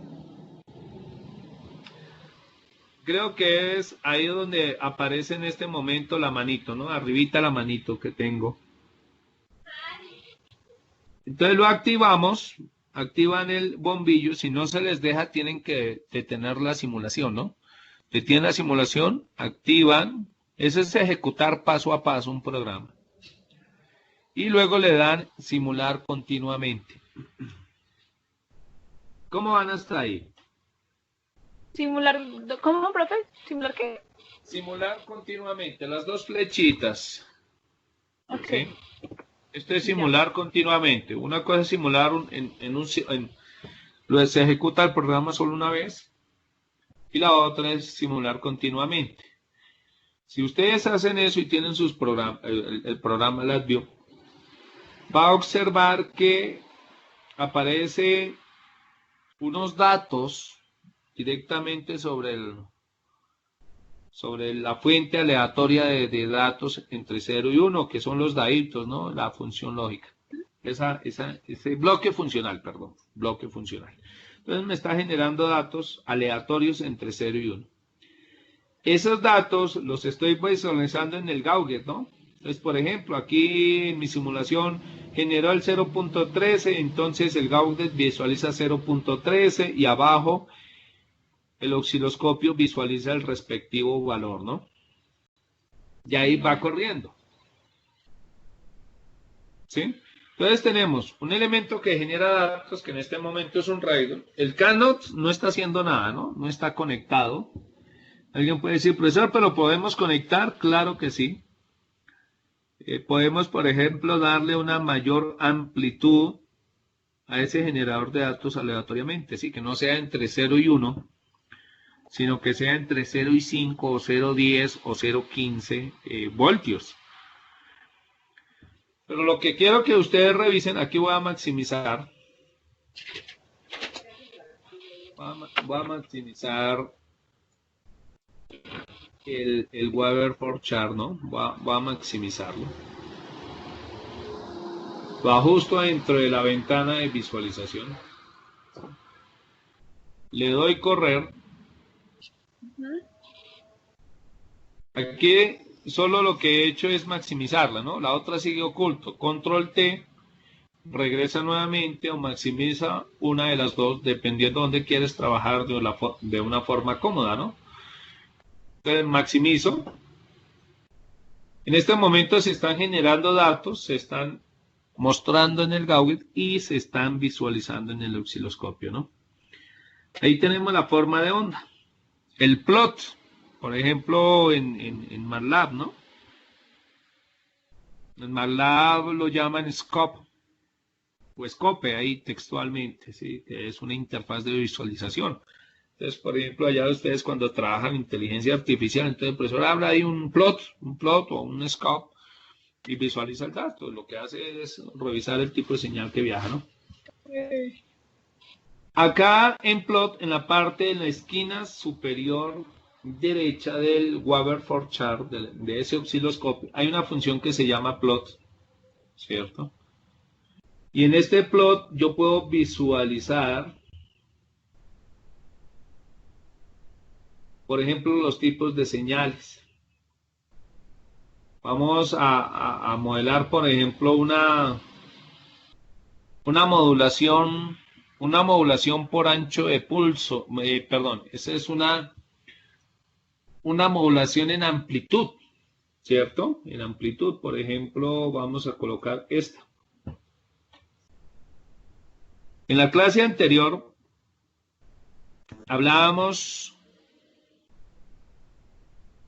Creo que es ahí donde aparece en este momento la manito, ¿no? Arribita la manito que tengo. Entonces lo activamos, activan el bombillo. Si no se les deja, tienen que detener la simulación, ¿no? Detienen la simulación, activan. Eso es ejecutar paso a paso un programa. Y luego le dan simular continuamente. ¿Cómo van hasta ahí? Simular, ¿cómo, profe? ¿Simular qué? Simular continuamente, las dos flechitas. Ok. ¿Sí? Esto es simular continuamente. Una cosa es simular se ejecuta el programa solo una vez. Y la otra es simular continuamente. Si ustedes hacen eso y tienen sus programas, el programa LabVIEW, va a observar que aparece unos datos directamente sobre la fuente aleatoria de datos entre 0 y 1, que son los daditos, ¿no? La función lógica. Ese bloque funcional, perdón, bloque funcional. Entonces me está generando datos aleatorios entre 0 y 1. Esos datos los estoy visualizando en el Gauget, ¿no? Entonces, por ejemplo, aquí en mi simulación generó el 0.13, entonces el Gauget visualiza 0.13 y abajo el osciloscopio visualiza el respectivo valor, ¿no? Y ahí va corriendo. ¿Sí? Entonces tenemos un elemento que genera datos, que en este momento es un Radon. El cannot no está haciendo nada, ¿no? No está conectado. Alguien puede decir, profesor, ¿pero podemos conectar? Claro que sí. Podemos, por ejemplo, darle una mayor amplitud a ese generador de datos aleatoriamente, ¿sí? Que no sea entre 0 y 1, sino que sea entre 0 y 5 o 0.10 o 0.15 voltios. Pero lo que quiero que ustedes revisen, aquí voy a maximizar. Voy a maximizar el Waterfall Chart, ¿no? Voy a maximizarlo. Lo ajusto dentro de la ventana de visualización. Le doy correr. Aquí solo lo que he hecho es maximizarla, ¿no? La otra sigue oculto. Control T, regresa nuevamente o maximiza una de las dos, dependiendo de dónde quieres trabajar de una forma cómoda, ¿no? Entonces maximizo. En este momento se están generando datos, se están mostrando en el Gauget y se están visualizando en el osciloscopio, ¿no? Ahí tenemos la forma de onda. El plot, por ejemplo, en MATLAB, ¿no? En MATLAB lo llaman scope, o scope ahí textualmente, ¿sí? Que es una interfaz de visualización. Entonces, por ejemplo, allá ustedes cuando trabajan inteligencia artificial, entonces el profesor habla ahí un plot o un scope y visualiza el dato. Lo que hace es revisar el tipo de señal que viaja, ¿no? Acá en plot, en la parte de la esquina superior derecha del Waterfall chart, de ese osciloscopio, hay una función que se llama plot, ¿cierto? Y en este plot yo puedo visualizar, por ejemplo, los tipos de señales. Vamos a modelar, por ejemplo, una modulación por ancho de pulso, esa es una modulación en amplitud, ¿cierto? En amplitud, por ejemplo, vamos a colocar esta. En la clase anterior hablábamos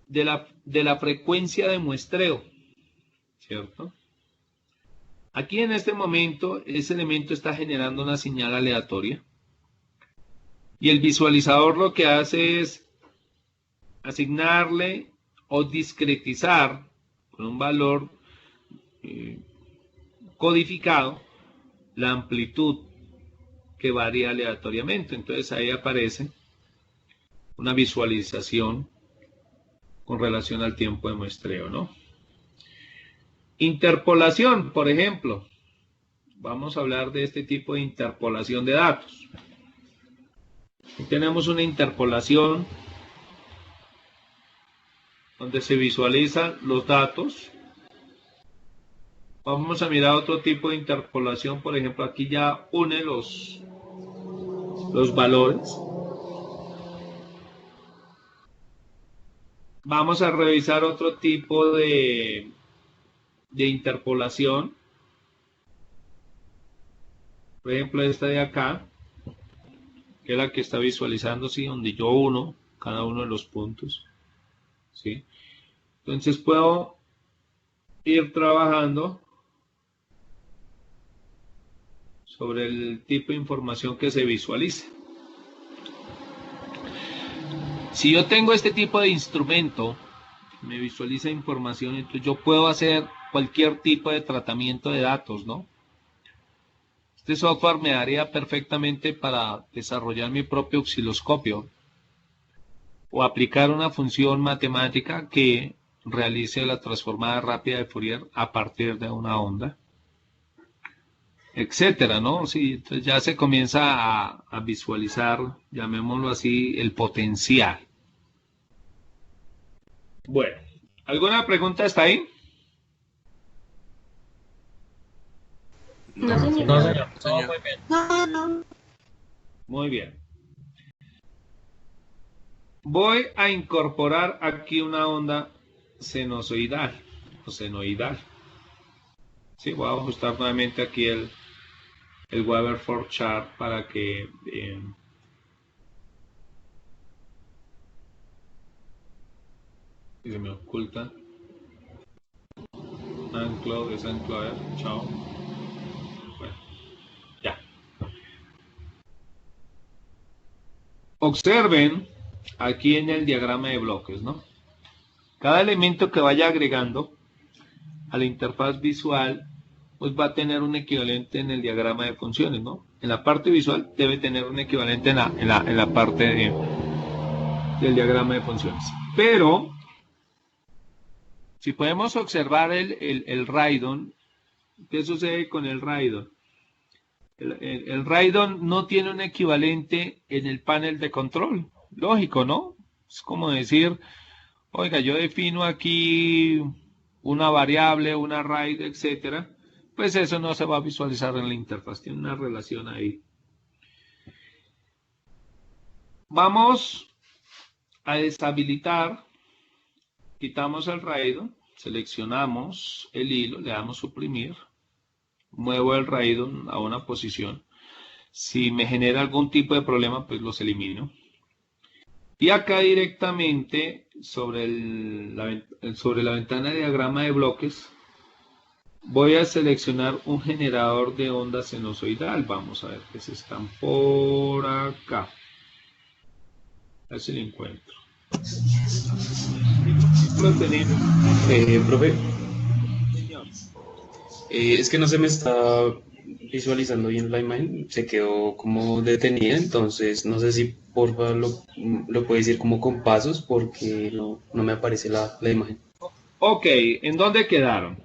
de la frecuencia de muestreo, ¿cierto? Aquí en este momento, ese elemento está generando una señal aleatoria. Y el visualizador lo que hace es asignarle o discretizar con un valor codificado la amplitud que varía aleatoriamente. Entonces ahí aparece una visualización con relación al tiempo de muestreo, ¿no? Interpolación, por ejemplo. Vamos a hablar de este tipo de interpolación de datos. Aquí tenemos una interpolación donde se visualizan los datos. Vamos a mirar otro tipo de interpolación. Por ejemplo, aquí ya une los valores. Vamos a revisar otro tipo de interpolación. Por ejemplo, esta de acá, que es la que está visualizando, ¿sí? Donde yo uno cada uno de los puntos, ¿sí? Entonces puedo ir trabajando sobre el tipo de información que se visualiza. Si yo tengo este tipo de instrumento, me visualiza información, entonces yo puedo hacer cualquier tipo de tratamiento de datos, ¿no? Este software me daría perfectamente para desarrollar mi propio osciloscopio o aplicar una función matemática que realice la transformada rápida de Fourier a partir de una onda, etcétera, ¿no? Sí, entonces ya se comienza a visualizar, llamémoslo así, el potencial. Bueno, ¿alguna pregunta hasta ahí? No, señor. No, señor. No, muy bien. No. Muy bien. Voy a incorporar aquí una onda sinusoidal o senoidal. Sí, voy a ajustar nuevamente aquí el Waterfall chart para que se me oculta. Anclo, desanclo, chao. Bueno, ya. Observen aquí en el diagrama de bloques, ¿no? Cada elemento que vaya agregando a la interfaz visual, pues va a tener un equivalente en el diagrama de funciones, ¿no? En la parte visual debe tener un equivalente en la parte del diagrama de funciones. Pero, si podemos observar el Raidon, ¿Qué sucede con el Raidon? El Raidon no tiene un equivalente en el panel de control. Lógico, ¿no? Es como decir, oiga, yo defino aquí una variable, una RAID, etcétera. Pues eso no se va a visualizar en la interfaz. Tiene una relación ahí. Vamos a deshabilitar. Quitamos el Raidon. Seleccionamos el hilo. Le damos suprimir. Muevo el Raidon a una posición. Si me genera algún tipo de problema, pues los elimino. Y acá directamente sobre la ventana de diagrama de bloques, voy a seleccionar un generador de onda sinusoidal. Vamos a ver que se están por acá. A ver si lo encuentro. Lo tenemos. Profe, es que no se me está visualizando bien la imagen, se quedó como detenida, entonces no sé si porfa lo puede decir como con pasos porque no me aparece la imagen. Ok, ¿en dónde quedaron?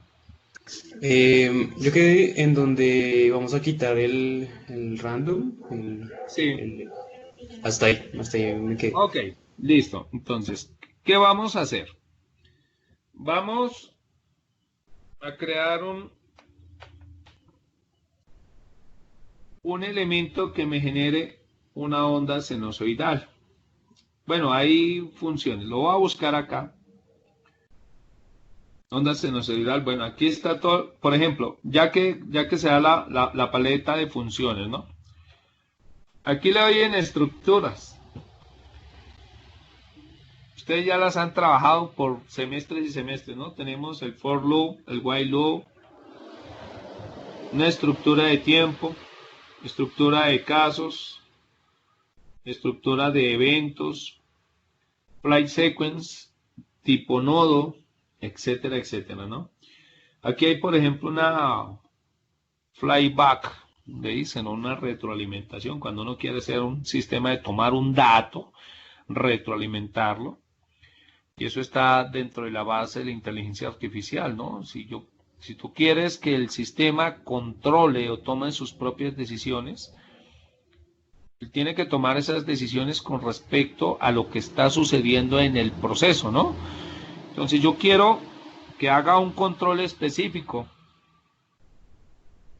Yo quedé en donde vamos a quitar el random. Sí. Hasta ahí me quedé. Ok, listo. Entonces, ¿qué vamos a hacer? Vamos a crear un elemento que me genere una onda sinusoidal. Bueno, hay funciones. Lo voy a buscar acá. Onda sinusoidal. Bueno, aquí está todo. Por ejemplo, ya que se da la paleta de funciones, ¿no? Aquí le doy en estructuras. Ustedes ya las han trabajado por semestres y semestres, ¿no? Tenemos el for loop, el while loop, una estructura de tiempo, estructura de casos, estructura de eventos, flight sequence, tipo nodo, etcétera, etcétera, ¿no? Aquí hay, por ejemplo, una flyback, le dicen, una retroalimentación, cuando uno quiere hacer un sistema de tomar un dato, retroalimentarlo, y eso está dentro de la base de la inteligencia artificial, ¿no? Si tú quieres que el sistema controle o tome sus propias decisiones, él tiene que tomar esas decisiones con respecto a lo que está sucediendo en el proceso, ¿no? Entonces yo quiero que haga un control específico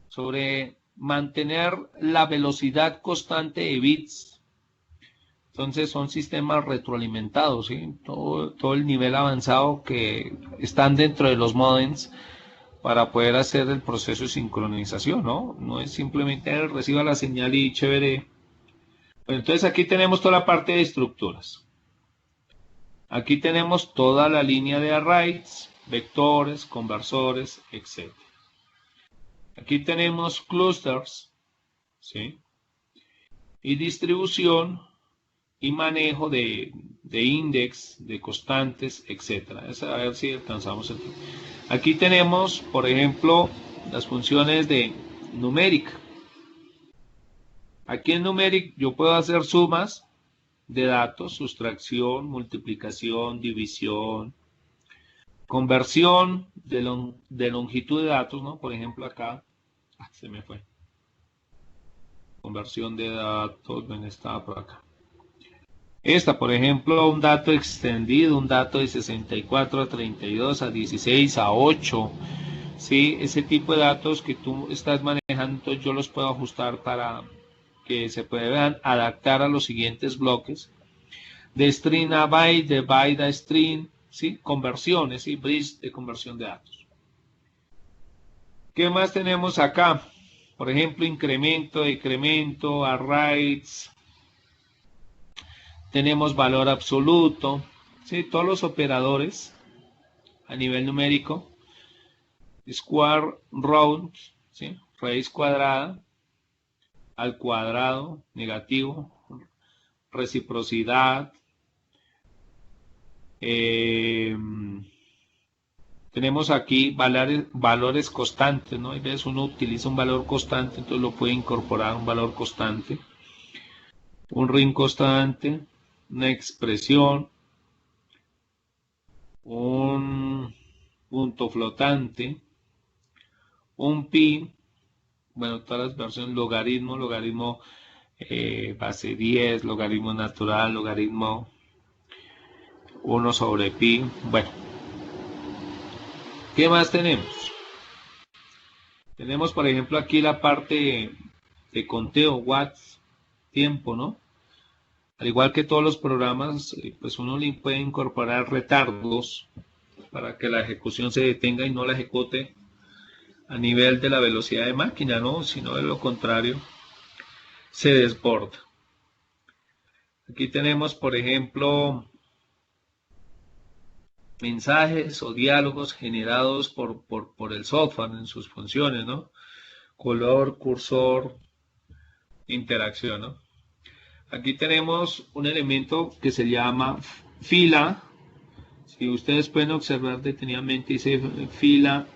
sobre mantener la velocidad constante de bits. Entonces son sistemas retroalimentados, ¿sí? Todo el nivel avanzado que están dentro de los modems para poder hacer el proceso de sincronización, ¿no? No es simplemente reciba la señal y chévere. Bueno, entonces aquí tenemos toda la parte de estructuras. Aquí tenemos toda la línea de arrays, vectores, conversores, etc. Aquí tenemos clusters, ¿sí? Y distribución y manejo de index, de constantes, etc. A ver si alcanzamos el tiempo. Aquí tenemos, por ejemplo, las funciones de numeric. Aquí en numeric yo puedo hacer sumas de datos, sustracción, multiplicación, división, conversión de longitud de datos, ¿no? Por ejemplo acá, se me fue. Conversión de datos, ¿dónde estaba por acá? Esta, por ejemplo, un dato extendido, un dato de 64 a 32 a 16 a 8, ¿sí? Ese tipo de datos que tú estás manejando, yo los puedo ajustar para que se puedan adaptar a los siguientes bloques. De string a byte, de byte a string, ¿sí? Conversiones, ¿sí? Bridge de conversión de datos. ¿Qué más tenemos acá? Por ejemplo, incremento, decremento, arrays. Tenemos valor absoluto, ¿sí? Todos los operadores a nivel numérico. Square root, ¿sí? Raíz cuadrada, al cuadrado, negativo, reciprocidad. Tenemos aquí valores constantes, ¿no? A veces uno utiliza un valor constante, entonces lo puede incorporar un valor constante. Un ring constante, una expresión, un punto flotante, un pi, bueno, todas las versiones, logaritmo, base 10, logaritmo natural, logaritmo 1 sobre pi. Bueno, ¿qué más tenemos? Tenemos, por ejemplo, aquí la parte de conteo, watts, tiempo, ¿no? Al igual que todos los programas, pues uno le puede incorporar retardos para que la ejecución se detenga y no la ejecute a nivel de la velocidad de máquina, ¿no? Sino de lo contrario, se desborda. Aquí tenemos, por ejemplo, mensajes o diálogos generados por el software en sus funciones, ¿no? Color, cursor, interacción, ¿no? Aquí tenemos un elemento que se llama fila. Si ustedes pueden observar detenidamente, dice fila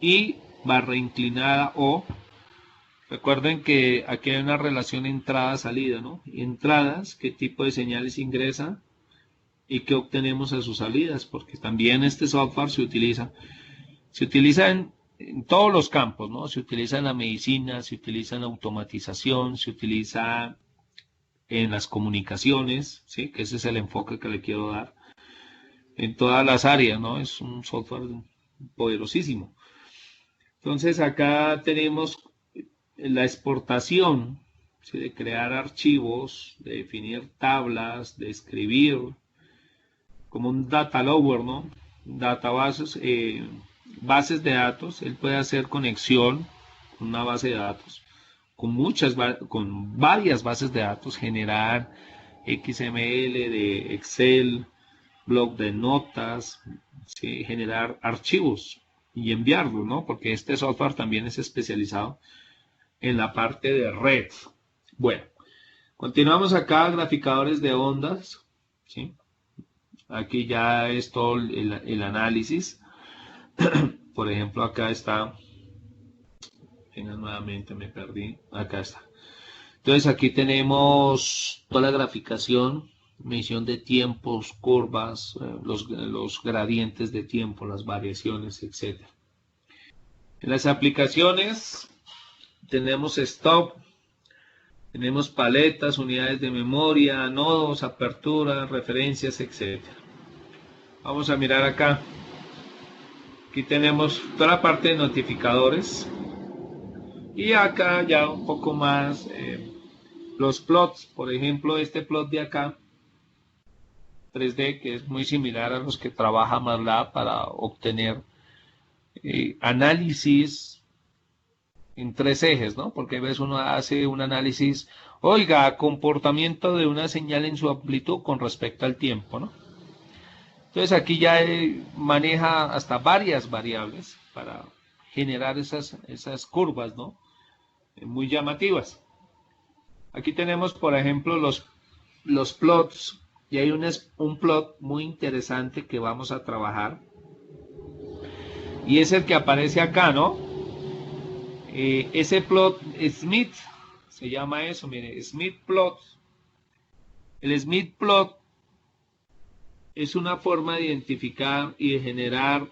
y barra inclinada o. Recuerden que aquí hay una relación entrada-salida, ¿no? Entradas, qué tipo de señales ingresa y qué obtenemos a sus salidas, porque también este software se utiliza en todos los campos, ¿no? Se utiliza en la medicina, se utiliza en la automatización, se utiliza en las comunicaciones, ¿sí? Que ese es el enfoque que le quiero dar. En todas las áreas, ¿no? Es un software poderosísimo. Entonces acá tenemos la exportación, ¿sí? De crear archivos, de definir tablas, de escribir, como un data lower, ¿no? Databases, bases de datos. Él puede hacer conexión con una base de datos, con varias bases de datos, generar XML de Excel, blog de notas, ¿sí? Generar archivos y enviarlos, ¿no? Porque este software también es especializado en la parte de red. Bueno, continuamos acá, graficadores de ondas, ¿sí? Aquí ya es todo el análisis. Por ejemplo, acá está. Nuevamente me perdí. Acá está. Entonces aquí tenemos toda la graficación, medición de tiempos, curvas, los gradientes de tiempo, las variaciones, etc. En las aplicaciones tenemos stop, tenemos paletas, unidades de memoria, nodos, apertura, referencias, etc. Vamos a mirar acá. Aquí tenemos toda la parte de notificadores. Y acá ya un poco más los plots. Por ejemplo, este plot de acá, 3D, que es muy similar a los que trabaja MATLAB para obtener análisis en 3 ejes, ¿no? Porque a veces uno hace un análisis, oiga, comportamiento de una señal en su amplitud con respecto al tiempo, ¿no? Entonces aquí ya maneja hasta varias variables para generar esas curvas, ¿no? Muy llamativas. Aquí tenemos, por ejemplo, los plots, y hay un plot muy interesante que vamos a trabajar, y es el que aparece acá, ¿no? Ese plot Smith, se llama eso, mire, Smith plot. El Smith plot es una forma de identificar y de generar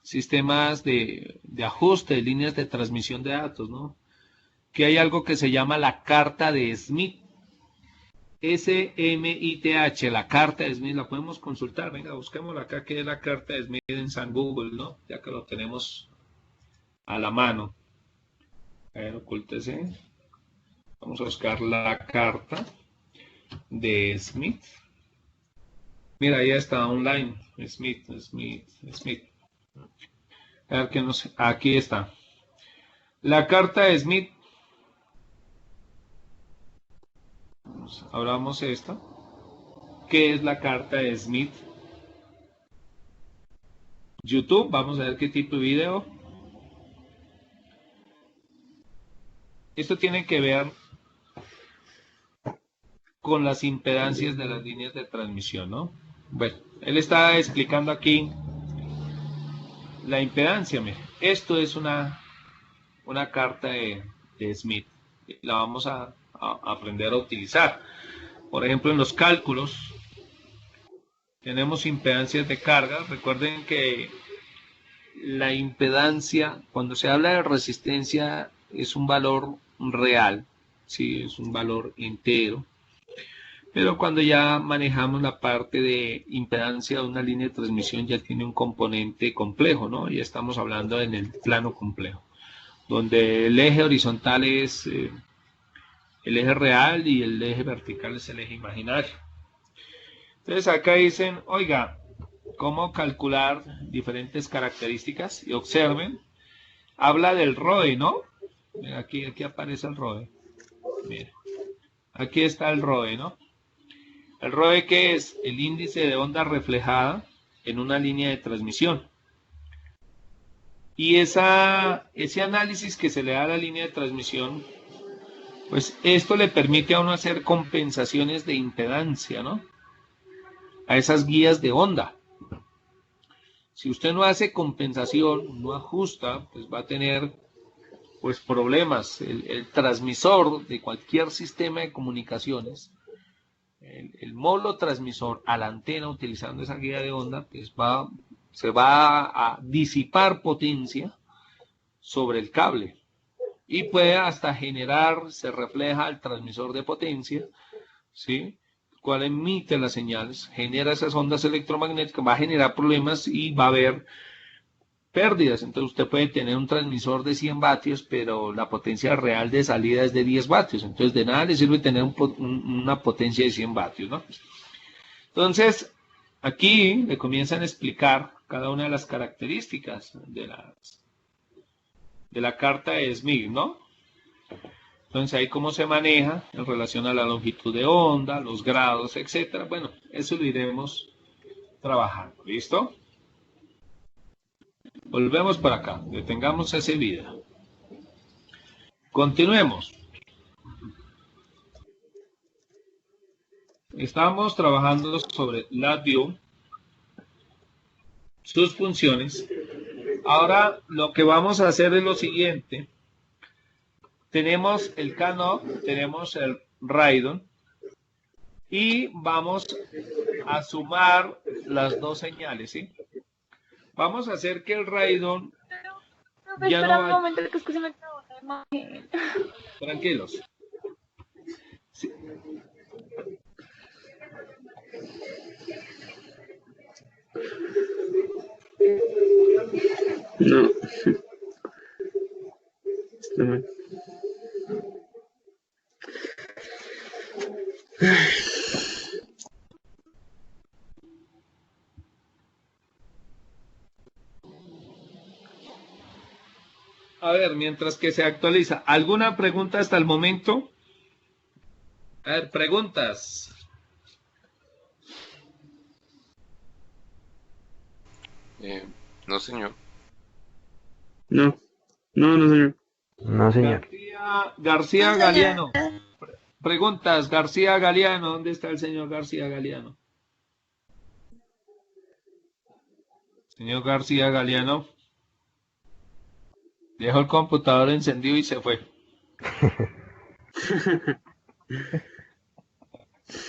sistemas de ajuste de líneas de transmisión de datos, ¿no? Que hay algo que se llama la carta de Smith. S-M-I-T-H, la carta de Smith, la podemos consultar. Venga, busquémosla acá, que es la carta de Smith en San Google, ¿no? Ya que lo tenemos a la mano. A ver, ocúltese. Vamos a buscar la carta de Smith. Mira, ahí está online. Smith. A ver qué nos... Aquí está. La carta de Smith. Abramos esta. ¿Qué es la carta de Smith? YouTube. Vamos a ver qué tipo de video. Esto tiene que ver con las impedancias de las líneas de transmisión, ¿no? Bueno, él está explicando aquí la impedancia. Mire, esto es una carta de Smith. La vamos a aprender a utilizar. Por ejemplo, en los cálculos tenemos impedancias de carga. Recuerden que la impedancia, cuando se habla de resistencia, es un valor real, ¿sí? Es un valor entero. Pero cuando ya manejamos la parte de impedancia de una línea de transmisión, ya tiene un componente complejo, ¿no? Ya estamos hablando en el plano complejo, donde el eje horizontal es el eje real y el eje vertical es el eje imaginario. Entonces acá dicen, oiga, ¿cómo calcular diferentes características? Y observen, habla del ROE, ¿no? Aquí aparece el ROE. Mira, aquí está el ROE, ¿no? El ROE, ¿qué es? El índice de onda reflejada en una línea de transmisión. Y ese análisis que se le da a la línea de transmisión, pues esto le permite a uno hacer compensaciones de impedancia, ¿no? A esas guías de onda. Si usted no hace compensación, no ajusta, pues va a tener pues problemas. El transmisor de cualquier sistema de comunicaciones, el módulo transmisor a la antena utilizando esa guía de onda, pues se va a disipar potencia sobre el cable y puede hasta generar, se refleja el transmisor de potencia, ¿sí? El cual emite las señales, genera esas ondas electromagnéticas, va a generar problemas y va a haber pérdidas. Entonces usted puede tener un transmisor de 100 vatios, pero la potencia real de salida es de 10 vatios. Entonces de nada le sirve tener una potencia de 100 vatios, ¿no? Entonces, aquí le comienzan a explicar cada una de las características de la carta de Smith, ¿no? Entonces ahí cómo se maneja en relación a la longitud de onda, los grados, etcétera. Bueno, eso lo iremos trabajando, ¿listo? Volvemos para acá, detengamos ese video. Continuemos. Estamos trabajando sobre LabVIEW, sus funciones. Ahora lo que vamos a hacer es lo siguiente. Tenemos el Canop, tenemos el Raidon y vamos a sumar las dos señales, ¿sí? Vamos a hacer que el Raidon ya espera no un momento, que es que se me acabó la imagen. Tranquilos. Sí. No. Está mal. A ver, mientras que se actualiza, ¿alguna pregunta hasta el momento? A ver, preguntas. No, señor. No, señor. No, señor. García Galeano. Preguntas, García Galeano. ¿Dónde está el señor García Galeano? Señor García Galeano. Dejó el computador encendido y se fue.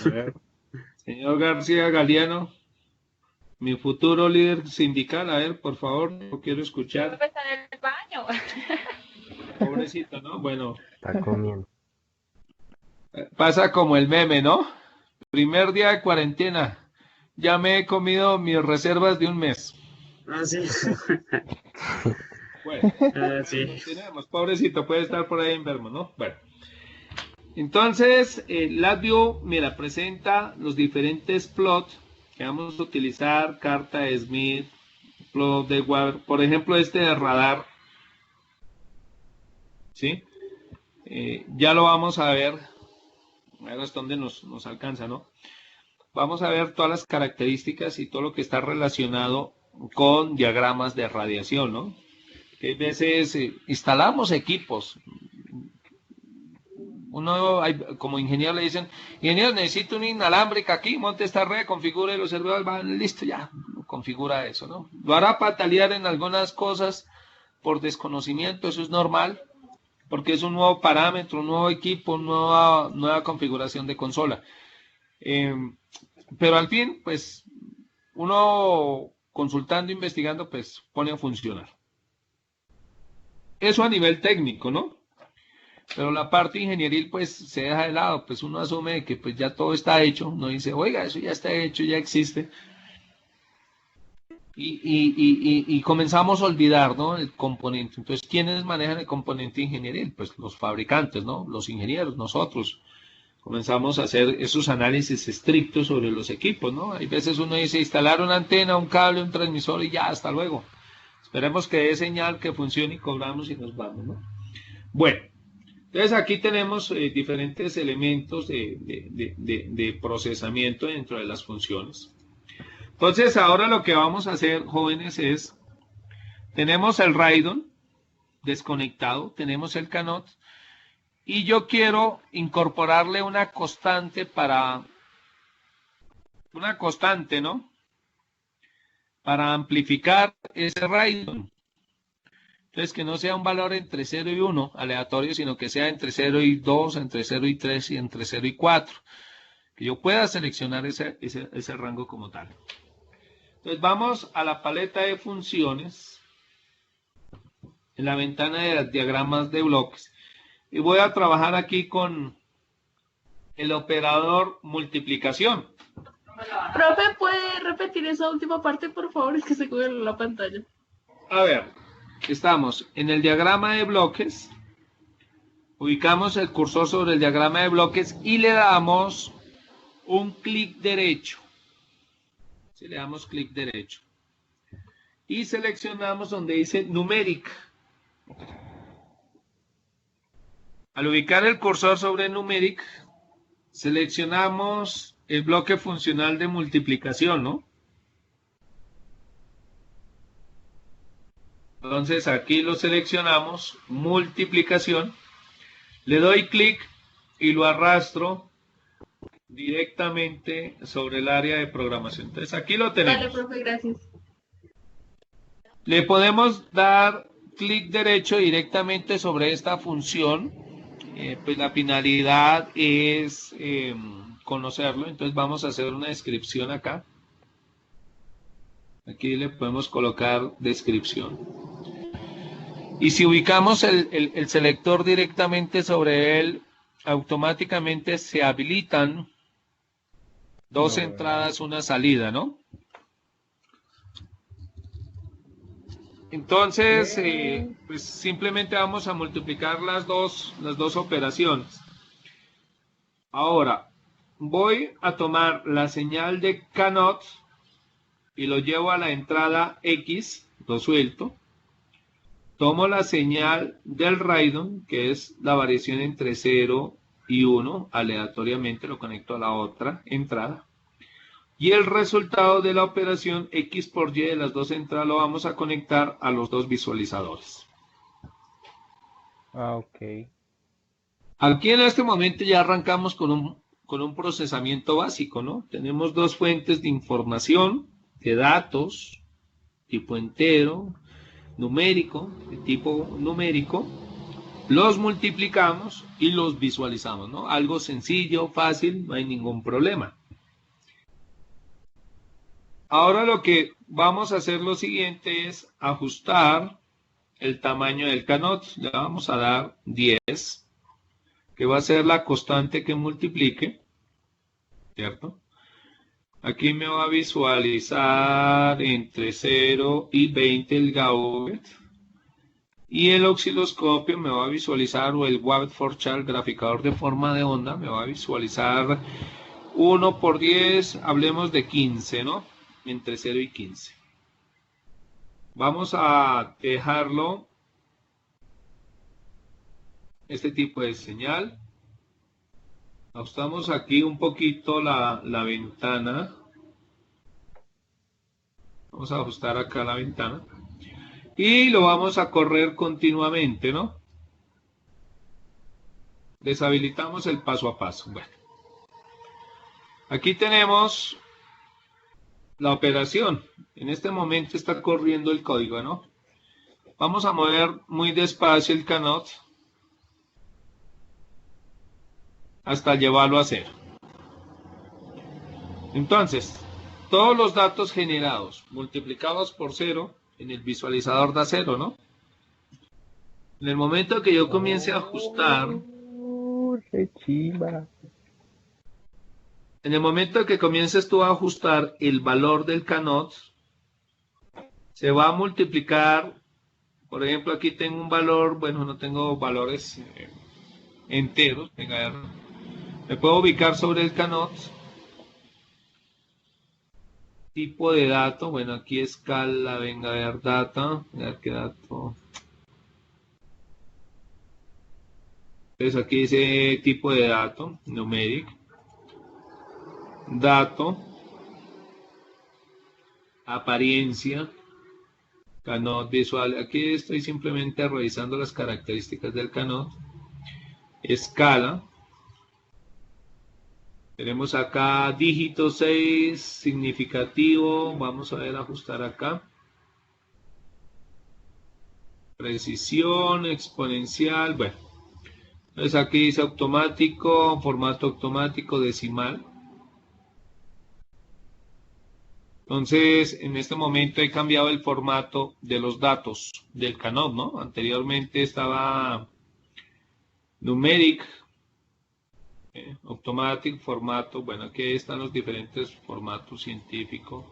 A ver. Señor García Galeano, mi futuro líder sindical, a ver, por favor, no quiero escuchar. Está en el baño. Pobrecito, ¿no? Bueno. Está comiendo. Pasa como el meme, ¿no? Primer día de cuarentena. Ya me he comido mis reservas de un mes. Ah, sí. Bueno, sí. Tenemos, pobrecito, puede estar por ahí enfermo, ¿no? Bueno. Entonces, LabVIEW, mira, presenta los diferentes plots que vamos a utilizar, carta de Smith, plot de Weber, por ejemplo, este de radar, ¿sí? Ya lo vamos a ver, a ver hasta dónde nos alcanza, ¿no? Vamos a ver todas las características y todo lo que está relacionado con diagramas de radiación, ¿no? Que a veces instalamos equipos. Uno, como ingeniero le dicen, ingeniero, necesito una inalámbrica aquí, monte esta red, configure los servidores, van, listo, ya, configura eso, ¿no? Lo hará patalear en algunas cosas por desconocimiento, eso es normal, porque es un nuevo parámetro, un nuevo equipo, nueva configuración de consola. Pero al fin, pues, uno consultando, investigando, pues pone a funcionar. Eso a nivel técnico, ¿no? Pero la parte ingenieril pues se deja de lado, pues uno asume que pues ya todo está hecho, uno dice, oiga, eso ya está hecho, ya existe. Y comenzamos a olvidar, ¿no? El componente. Entonces, ¿quiénes manejan el componente ingenieril? Pues los fabricantes, ¿no? Los ingenieros, nosotros. Comenzamos a hacer esos análisis estrictos sobre los equipos, ¿no? Hay veces uno dice, instalar una antena, un cable, un transmisor y ya, hasta luego. Esperemos que dé señal, que funcione y cobramos y nos vamos, ¿no? Bueno, entonces aquí tenemos diferentes elementos de procesamiento dentro de las funciones. Entonces ahora lo que vamos a hacer, jóvenes, es, tenemos el Raidon desconectado, tenemos el Canot, y yo quiero incorporarle una constante ¿no? Para amplificar ese Raidon. Entonces que no sea un valor entre 0 y 1 aleatorio, sino que sea entre 0 y 2, entre 0 y 3 y entre 0 y 4. Que yo pueda seleccionar ese rango como tal. Entonces vamos a la paleta de funciones, en la ventana de diagramas de bloques, y voy a trabajar aquí con el operador multiplicación. Profe, ¿puede repetir esa última parte, por favor? Es que se cubre la pantalla. A ver, estamos en el diagrama de bloques, ubicamos el cursor sobre el diagrama de bloques y le damos un clic derecho. Si le damos clic derecho y seleccionamos donde dice numérica. Al ubicar el cursor sobre numérica, seleccionamos el bloque funcional de multiplicación, ¿no? Entonces aquí lo seleccionamos, multiplicación, le doy clic y lo arrastro directamente sobre el área de programación. Entonces aquí lo tenemos. Vale, profe, gracias. Le podemos dar clic derecho directamente sobre esta función. Pues la finalidad es conocerlo. Entonces vamos a hacer una descripción acá. Aquí le podemos colocar descripción. Y si ubicamos el selector directamente sobre él, automáticamente se habilitan dos entradas, una salida, ¿no? Entonces, pues simplemente vamos a multiplicar las dos operaciones. Ahora, voy a tomar la señal de Canot y lo llevo a la entrada X, lo suelto. Tomo la señal del Raidon, que es la variación entre 0 y 1, aleatoriamente lo conecto a la otra entrada. Y el resultado de la operación X por Y de las dos entradas lo vamos a conectar a los dos visualizadores. Ah, ok. Aquí en este momento ya arrancamos con un procesamiento básico, ¿no? Tenemos dos fuentes de información, de datos, tipo entero, numérico, de tipo numérico. Los multiplicamos y los visualizamos, ¿no? Algo sencillo, fácil, no hay ningún problema. Ahora lo que vamos a hacer lo siguiente es ajustar el tamaño del Canot. Le vamos a dar 10, que va a ser la constante que multiplique, ¿cierto? Aquí me va a visualizar entre 0 y 20 el Gaubert. Y el osciloscopio me va a visualizar, o el Wavelet for Child, graficador de forma de onda, me va a visualizar 1 por 10, hablemos de 15, ¿no? Entre 0 y 15. Vamos a dejarlo este tipo de señal. Ajustamos aquí un poquito la ventana. Vamos a ajustar acá la ventana. Y lo vamos a correr continuamente, ¿no? Deshabilitamos el paso a paso. Bueno. Aquí tenemos la operación. En este momento está corriendo el código, ¿no? Vamos a mover muy despacio el Canot hasta llevarlo a 0. Entonces, todos los datos generados multiplicados por 0 en el visualizador da 0, ¿no? En el momento que yo comience a ajustar, en el momento que comiences tú a ajustar el valor del cannot, se va a multiplicar. Por ejemplo, aquí tengo un valor, bueno, no tengo valores enteros. Venga, a ver. Me puedo ubicar sobre el cannot. Tipo de dato, bueno, aquí escala, venga a ver, data, a ver qué dato. Entonces aquí dice tipo de dato, numeric, dato, apariencia, cannot visual. Aquí estoy simplemente revisando las características del cannot. Escala. Tenemos acá dígito 6, significativo. Vamos a ver, ajustar acá. Precisión, exponencial. Bueno, entonces aquí dice automático, formato automático, decimal. Entonces, en este momento he cambiado el formato de los datos del cannot, ¿no? Anteriormente estaba numeric, automatic, formato. Bueno, aquí están los diferentes formatos científicos.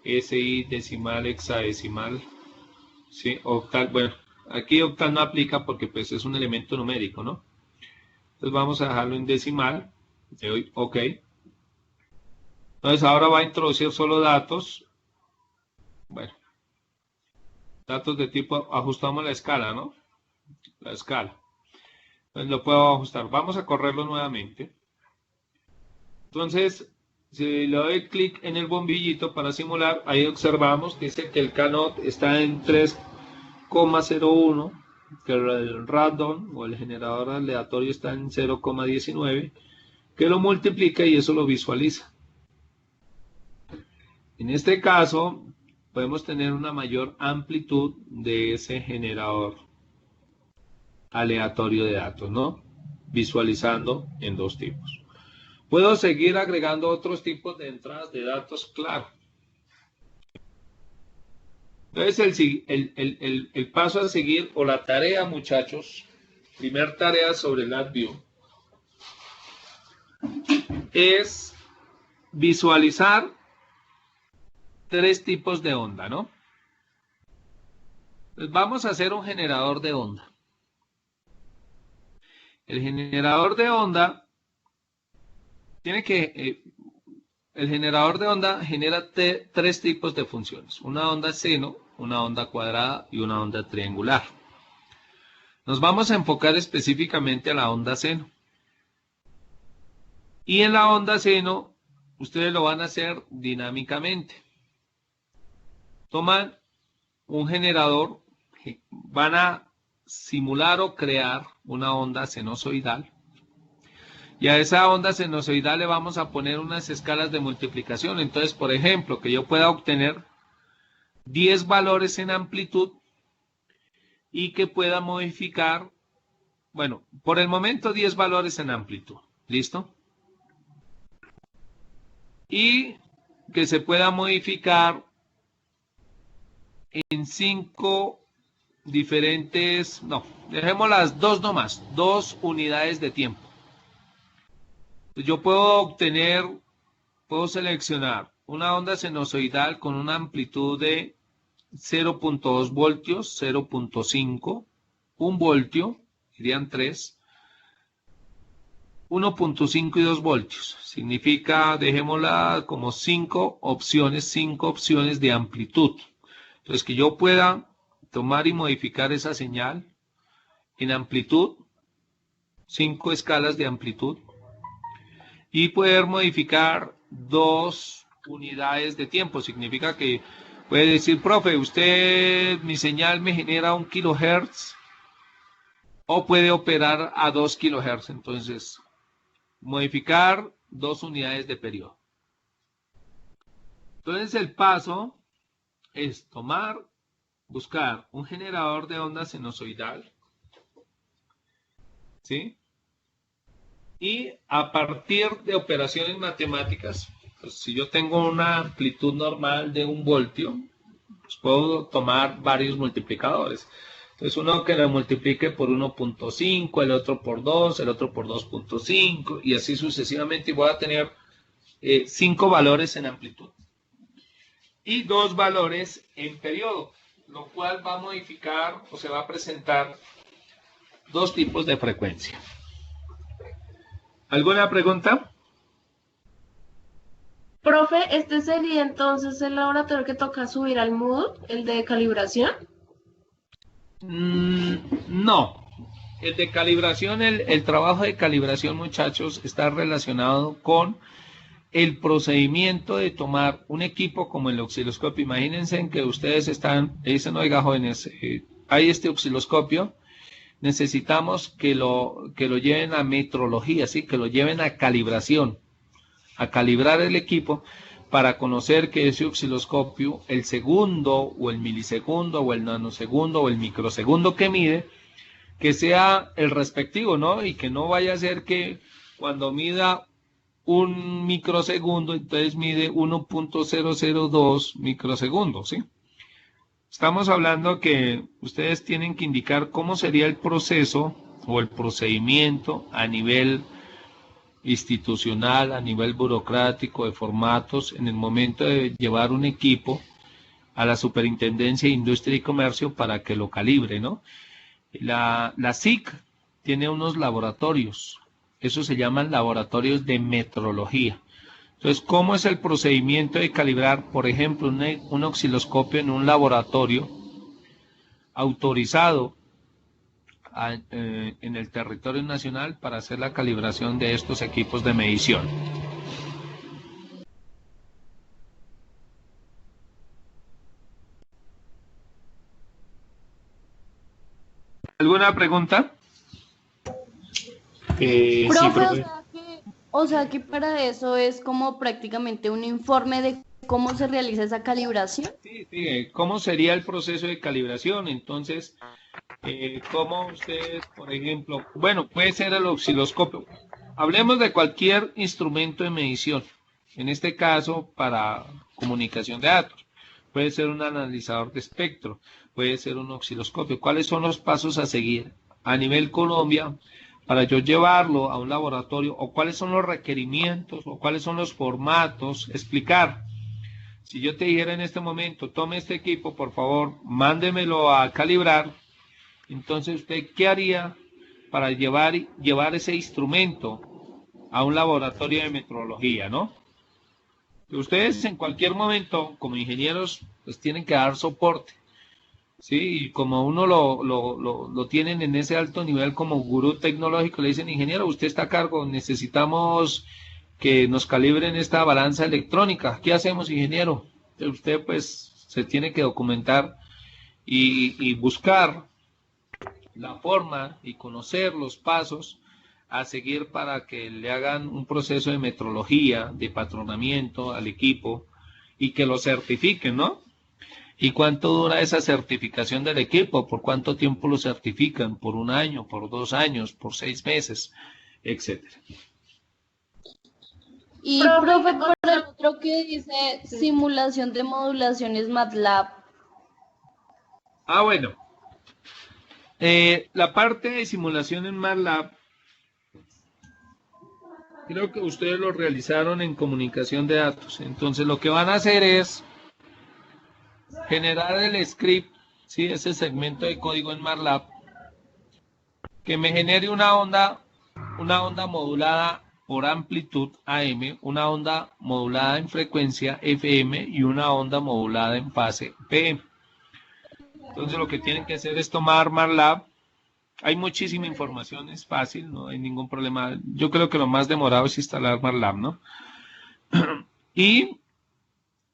SI, decimal, hexadecimal. Sí, octal. Bueno, aquí octal no aplica porque pues es un elemento numérico, ¿no? Entonces vamos a dejarlo en decimal. Le doy OK. Entonces ahora va a introducir solo datos. Bueno, datos de tipo, ajustamos la escala, ¿no? La escala. Entonces lo puedo ajustar. Vamos a correrlo nuevamente. Entonces, si le doy clic en el bombillito para simular, ahí observamos, dice que el cannot está en 3,01, que el random o el generador aleatorio está en 0,19, que lo multiplica y eso lo visualiza. En este caso, podemos tener una mayor amplitud de ese generador aleatorio de datos, ¿no? Visualizando en dos tipos. Puedo seguir agregando otros tipos de entradas de datos, claro. Entonces, el paso a seguir, o la tarea, muchachos, primer tarea sobre LabVIEW, es visualizar tres tipos de onda, ¿no? Entonces vamos a hacer un generador de onda. El generador de onda tiene que... el generador de onda genera tres tipos de funciones. Una onda seno, una onda cuadrada y una onda triangular. Nos vamos a enfocar específicamente a la onda seno. Y en la onda seno, ustedes lo van a hacer dinámicamente. Toman un generador, van a simular o crear una onda sinusoidal. Y a esa onda sinusoidal le vamos a poner unas escalas de multiplicación. Entonces, por ejemplo, que yo pueda obtener 10 valores en amplitud y que pueda modificar, bueno, por el momento 10 valores en amplitud. ¿Listo? Y que se pueda modificar en 5 diferentes, no, dejemos las 2 nomás, 2 unidades de tiempo. Yo puedo obtener, puedo seleccionar una onda sinusoidal con una amplitud de 0.2 voltios, 0.5, 1 voltio, serían 3, 1.5 y 2 voltios. Significa, dejémosla como 5 opciones de amplitud. Entonces, que yo pueda tomar y modificar esa señal en amplitud, 5 escalas de amplitud, y poder modificar 2 unidades de tiempo. Significa que puede decir, profe, usted, mi señal me genera 1 kilohertz, o puede operar a 2 kilohertz. Entonces, modificar 2 unidades de periodo. Entonces, el paso es tomar, buscar un generador de onda sinusoidal, ¿sí? Y a partir de operaciones matemáticas, Pues, si yo tengo una amplitud normal de 1 voltio, pues puedo tomar varios multiplicadores. Entonces uno que lo multiplique por 1.5, el otro por 2, el otro por 2.5 y así sucesivamente, y voy a tener 5 valores en amplitud y 2 valores en periodo, lo cual va a modificar o se va a presentar 2 tipos de frecuencia. ¿Alguna pregunta? Profe, ¿este sería entonces el laboratorio que toca subir al Moodle, el de calibración? No. El de calibración, el trabajo de calibración, muchachos, está relacionado con el procedimiento de tomar un equipo como el osciloscopio. Imagínense en que ustedes dicen, oiga, jóvenes, hay este osciloscopio, necesitamos que lo lleven a metrología, ¿sí? Que lo lleven a calibración, a calibrar el equipo para conocer que ese osciloscopio, el segundo o el milisegundo o el nanosegundo o el microsegundo que mide, que sea el respectivo, ¿no? Y que no vaya a ser que cuando mida 1 microsegundo, entonces mide 1.002 microsegundos, ¿sí? Estamos hablando que ustedes tienen que indicar cómo sería el proceso o el procedimiento a nivel institucional, a nivel burocrático, de formatos, en el momento de llevar un equipo a la Superintendencia de Industria y Comercio para que lo calibre, ¿no? La SIC tiene unos laboratorios, eso se llaman laboratorios de metrología. Entonces, ¿cómo es el procedimiento de calibrar, por ejemplo, un osciloscopio en un laboratorio autorizado en el territorio nacional para hacer la calibración de estos equipos de medición? ¿Alguna pregunta? Profe, Sí, profe. o sea que para eso es como prácticamente un informe de cómo se realiza esa calibración. Sí, ¿cómo sería el proceso de calibración? Entonces, ¿cómo ustedes, por ejemplo, bueno, puede ser el osciloscopio. Hablemos de cualquier instrumento de medición. En este caso, para comunicación de datos. Puede ser un analizador de espectro, puede ser un osciloscopio. ¿Cuáles son los pasos a seguir a nivel Colombia para yo llevarlo a un laboratorio? ¿O cuáles son los requerimientos? ¿O cuáles son los formatos? Explicar. Si yo te dijera en este momento, tome este equipo, por favor, mándemelo a calibrar. Entonces, ¿usted qué haría para llevar ese instrumento a un laboratorio de metrología, no? Ustedes en cualquier momento, como ingenieros, pues tienen que dar soporte, ¿sí? Y como uno lo tienen en ese alto nivel como gurú tecnológico, le dicen, ingeniero, usted está a cargo, necesitamos que nos calibren esta balanza electrónica. ¿Qué hacemos, ingeniero? Usted pues se tiene que documentar y buscar la forma y conocer los pasos a seguir para que le hagan un proceso de metrología, de patronamiento al equipo y que lo certifiquen, ¿no? ¿Y cuánto dura esa certificación del equipo? ¿Por cuánto tiempo lo certifican? ¿Por 1 año? ¿Por 2 años? ¿Por 6 meses? Etcétera. Y profe, por el otro que dice simulación de modulaciones MATLAB. Ah, bueno. La parte de simulación en MATLAB, creo que ustedes lo realizaron en comunicación de datos. Entonces lo que van a hacer es generar el script, ¿sí? Ese segmento de código en MATLAB, que me genere una onda modulada por amplitud AM, una onda modulada en frecuencia FM y una onda modulada en fase PM. Entonces lo que tienen que hacer es tomar MATLAB. Hay muchísima información, es fácil, no hay ningún problema. Yo creo que lo más demorado es instalar MATLAB, ¿no? Y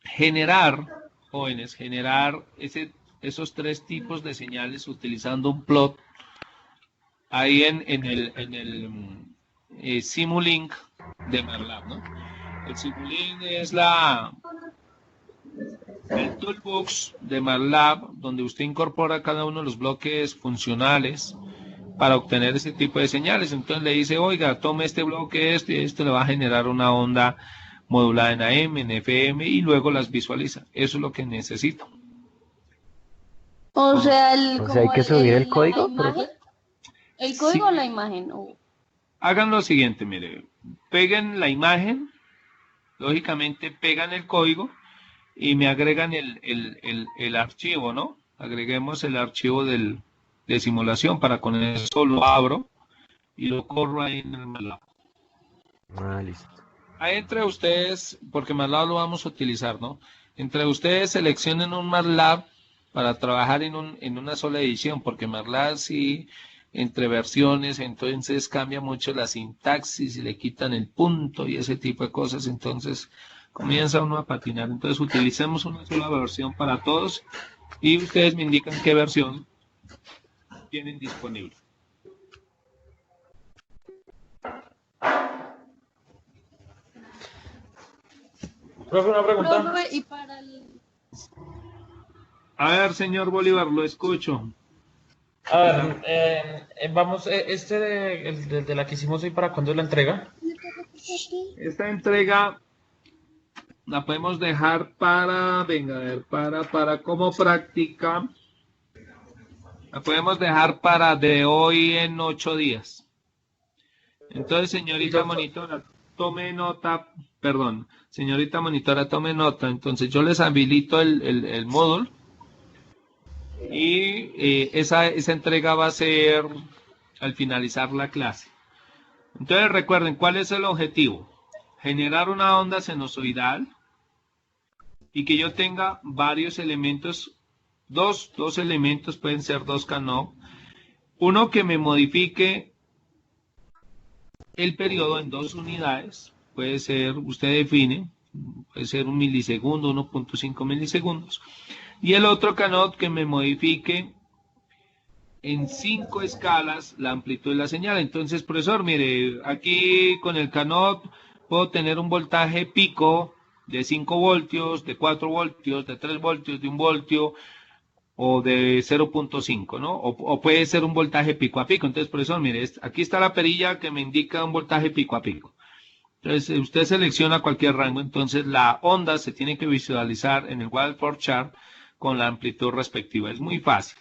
generar, jóvenes, esos 3 tipos de señales utilizando un plot ahí en el Simulink de MATLAB, ¿no? El Simulink es el toolbox de MATLAB, donde usted incorpora cada uno de los bloques funcionales para obtener ese tipo de señales. Entonces le dice, oiga, tome este bloque, y esto le va a generar una onda modulada en AM, en FM y luego las visualiza. Eso es lo que necesito. O sea, O sea, hay que subir el código, la imagen, profe. el código o la imagen. Hagan lo siguiente, mire, peguen la imagen, lógicamente pegan el código y me agregan el archivo, ¿no? Agreguemos el archivo de simulación para con eso lo abro y lo corro ahí en el MATLAB. Ah, listo. Ahí entre ustedes, porque MATLAB lo vamos a utilizar, ¿no? Entre ustedes seleccionen un MATLAB para trabajar en una sola edición, porque MATLAB sí, entre versiones, entonces cambia mucho la sintaxis y le quitan el punto y ese tipo de cosas, entonces comienza uno a patinar. Entonces utilicemos una sola versión para todos y ustedes me indican qué versión tienen disponible. Profe, una pregunta. Profe, y para el... A ver, señor Bolívar, lo escucho. A ver, vamos, el de la que hicimos hoy, ¿para cuándo es la entrega? Esta entrega la podemos dejar para, venga, a ver, para como práctica. La podemos dejar para de hoy en 8 días. Entonces, señorita monitora, tome nota, perdón, señorita monitora, tome nota. Entonces, yo les habilito el módulo y esa entrega va a ser al finalizar la clase. Entonces, recuerden, ¿cuál es el objetivo? Generar una onda sinusoidal y que yo tenga varios elementos, dos elementos, pueden ser dos Canop, uno que me modifique el periodo en 2 unidades, puede ser, usted define, puede ser 1 milisegundo, 1.5 milisegundos, y el otro Canop que me modifique en 5 escalas la amplitud de la señal. Entonces, profesor, mire, aquí con el Canop puedo tener un voltaje pico de 5 voltios, de 4 voltios, de 3 voltios, de 1 voltio, o de 0.5, ¿no? O puede ser un voltaje pico a pico. Entonces, profesor, mire, aquí está la perilla que me indica un voltaje pico a pico. Entonces, usted selecciona cualquier rango, entonces la onda se tiene que visualizar en el Waterfall Chart con la amplitud respectiva. Es muy fácil.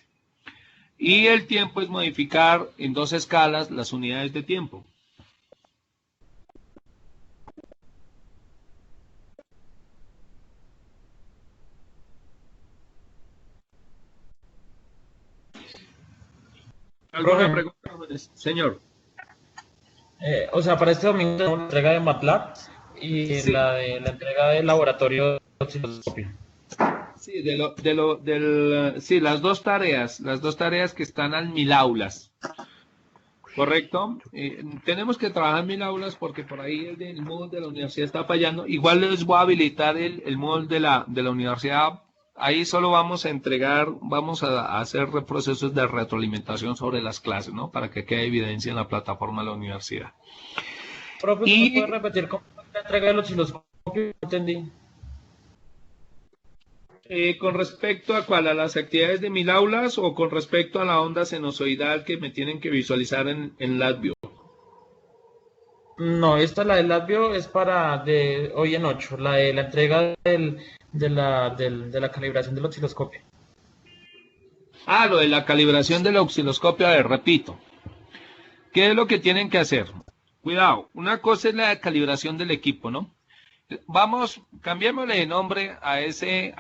Y el tiempo es modificar en 2 escalas las unidades de tiempo. ¿Alguna pregunta, señor? O sea, para este domingo tenemos la entrega de MATLAB y Sí. la entrega del laboratorio de osciloscopio. Sí, sí, las dos tareas que están al 1000 aulas. ¿Correcto? Tenemos que trabajar en 1000 aulas porque por ahí el módulo de la universidad está fallando. Igual les voy a habilitar el módulo de la universidad. Ahí solo vamos a entregar, vamos a hacer procesos de retroalimentación sobre las clases, ¿no? Para que quede evidencia en la plataforma de la universidad. Profe, ¿me puede repetir cómo es la entrega del osciloscopio? No entendí. ¿Con respecto a cuál? ¿A las actividades de 1000 aulas o con respecto a la onda sinusoidal que me tienen que visualizar en LabVIEW? No, la del LabVIEW es para de hoy en 8, la de la entrega de la calibración del osciloscopio. Ah, lo de la calibración del osciloscopio. A ver, repito. ¿Qué es lo que tienen que hacer? Cuidado, una cosa es la calibración del equipo, ¿no? Vamos, cambiémosle de nombre a ese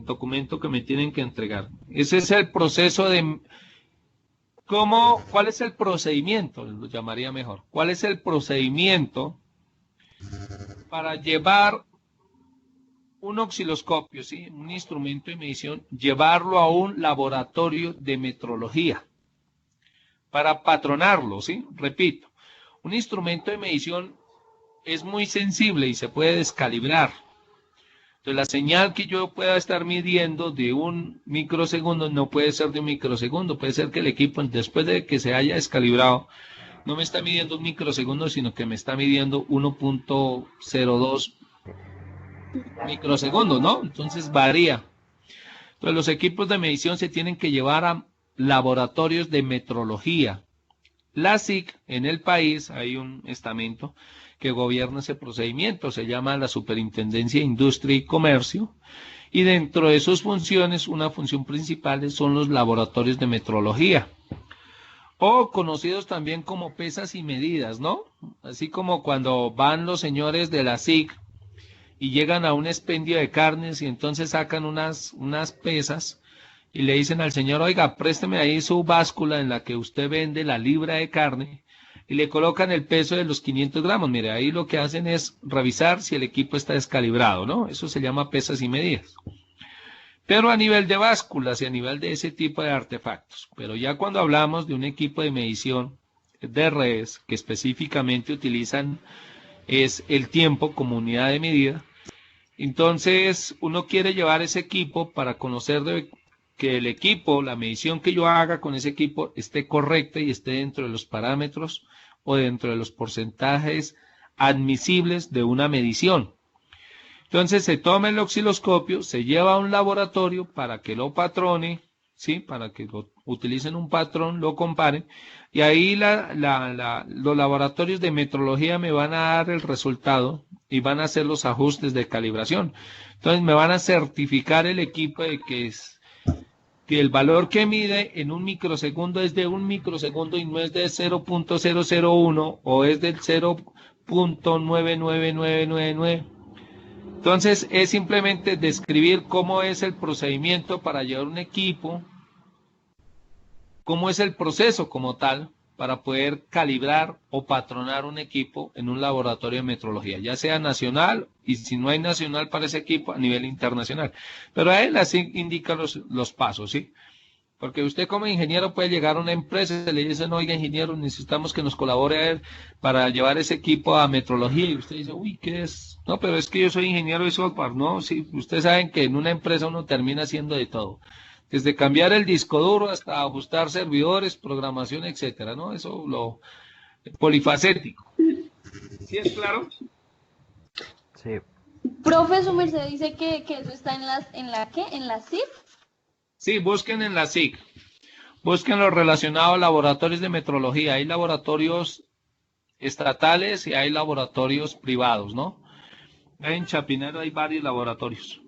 documento que me tienen que entregar. Ese es el proceso de... ¿Cuál es el procedimiento? Lo llamaría mejor. ¿Cuál es el procedimiento para llevar un osciloscopio, ¿sí? Un instrumento de medición, llevarlo a un laboratorio de metrología para patronarlo, ¿sí? Repito, un instrumento de medición es muy sensible y se puede descalibrar. Entonces, la señal que yo pueda estar midiendo de 1 microsegundo no puede ser de 1 microsegundo, puede ser que el equipo, después de que se haya descalibrado, no me está midiendo 1 microsegundo, sino que me está midiendo 1.02 microsegundos, ¿no? Entonces varía. Entonces los equipos de medición se tienen que llevar a laboratorios de metrología. La SIC, en el país, hay un estamento que gobierna ese procedimiento, se llama la Superintendencia de Industria y Comercio, y dentro de sus funciones, una función principal son los laboratorios de metrología, o conocidos también como pesas y medidas, ¿no? Así como cuando van los señores de la SIC y llegan a un expendio de carnes y entonces sacan unas pesas y le dicen al señor, oiga, présteme ahí su báscula en la que usted vende la libra de carne, y le colocan el peso de los 500 gramos. Mire, ahí lo que hacen es revisar si el equipo está descalibrado, ¿no? Eso se llama pesas y medidas. Pero a nivel de básculas y a nivel de ese tipo de artefactos. Pero ya cuando hablamos de un equipo de medición de redes que específicamente utilizan es el tiempo como unidad de medida, entonces uno quiere llevar ese equipo para conocer que el equipo, la medición que yo haga con ese equipo esté correcta y esté dentro de los parámetros o dentro de los porcentajes admisibles de una medición. Entonces se toma el osciloscopio, se lleva a un laboratorio para que lo patrone, ¿sí? Para que lo utilicen un patrón, lo comparen, y ahí los laboratorios de metrología me van a dar el resultado y van a hacer los ajustes de calibración. Entonces me van a certificar el equipo de que el valor que mide en un microsegundo es de un microsegundo y no es de 0.001 o es del 0.99999. Entonces es simplemente describir cómo es el procedimiento para llevar un equipo, cómo es el proceso como tal para poder calibrar o patronar un equipo en un laboratorio de metrología, ya sea nacional y si no hay nacional para ese equipo a nivel internacional. Pero a él así indica los pasos, ¿sí? Porque usted como ingeniero puede llegar a una empresa y le dicen, oiga ingeniero, necesitamos que nos colabore a él para llevar ese equipo a metrología, y usted dice, uy, ¿qué es? No, pero es que yo soy ingeniero de software. No, sí, ustedes saben que en una empresa uno termina haciendo de todo, desde cambiar el disco duro hasta ajustar servidores, programación, etcétera, ¿no? Eso lo polifacético. ¿Sí es claro? Sí. Profe, su merced dice que eso está ¿en la qué? ¿En la CIF? Sí, busquen en la SIC, busquen lo relacionado a laboratorios de metrología. Hay laboratorios estatales y hay laboratorios privados, ¿no? En Chapinero hay varios laboratorios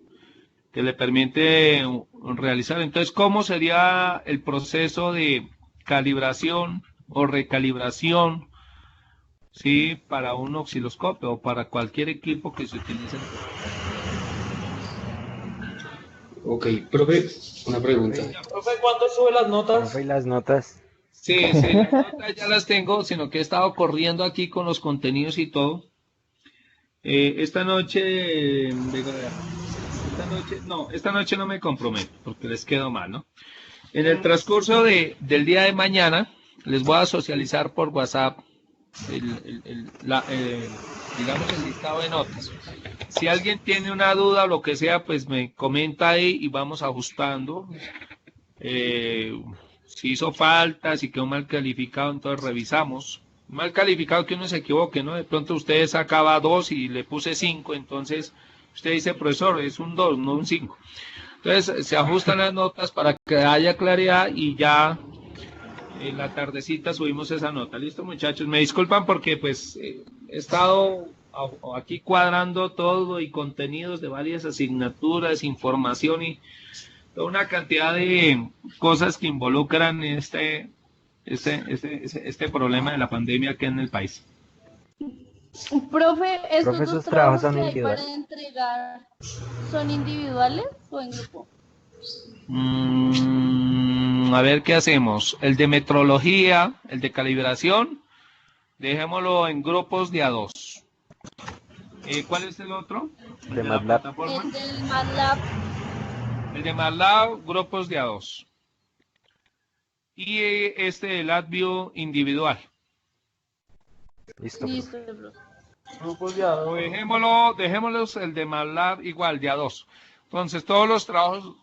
que le permiten realizar. Entonces, ¿cómo sería el proceso de calibración o recalibración, sí, para un osciloscopio o para cualquier equipo que se utilice? Ok, profe, una pregunta. Profe, ¿cuándo sube las notas? Profe, ¿y las notas? Sí, las notas ya las tengo, sino que he estado corriendo aquí con los contenidos y todo. Esta noche no me comprometo, porque les quedo mal, ¿no? En el transcurso del día de mañana, les voy a socializar por WhatsApp digamos el listado de notas. Si alguien tiene una duda o lo que sea, pues me comenta ahí y vamos ajustando. Si hizo falta, si quedó mal calificado, entonces revisamos. Mal calificado que uno se equivoque, ¿no? De pronto usted sacaba 2 y le puse 5, entonces usted dice, profesor, es un 2, no un 5. Entonces se ajustan las notas para que haya claridad y ya en la tardecita subimos esa nota. Listo, muchachos, me disculpan porque pues he estado aquí cuadrando todo y contenidos de varias asignaturas, información y toda una cantidad de cosas que involucran este problema de la pandemia aquí en el país. Profe, ¿estos Profe, dos ¿sus trabajos trabajos son que hay individuales? para entregar son individuales o en grupo? A ver qué hacemos. El de metrología, el de calibración, dejémoslo en grupos de a 2. ¿Cuál es el otro? De MATLAB. El del MATLAB. El de MATLAB, grupos de a 2. Y este de LabVIEW individual. Listo. Listo, profe. Grupos de a dos. Dejémoslos el de MATLAB igual, de a 2. Entonces, todos los trabajos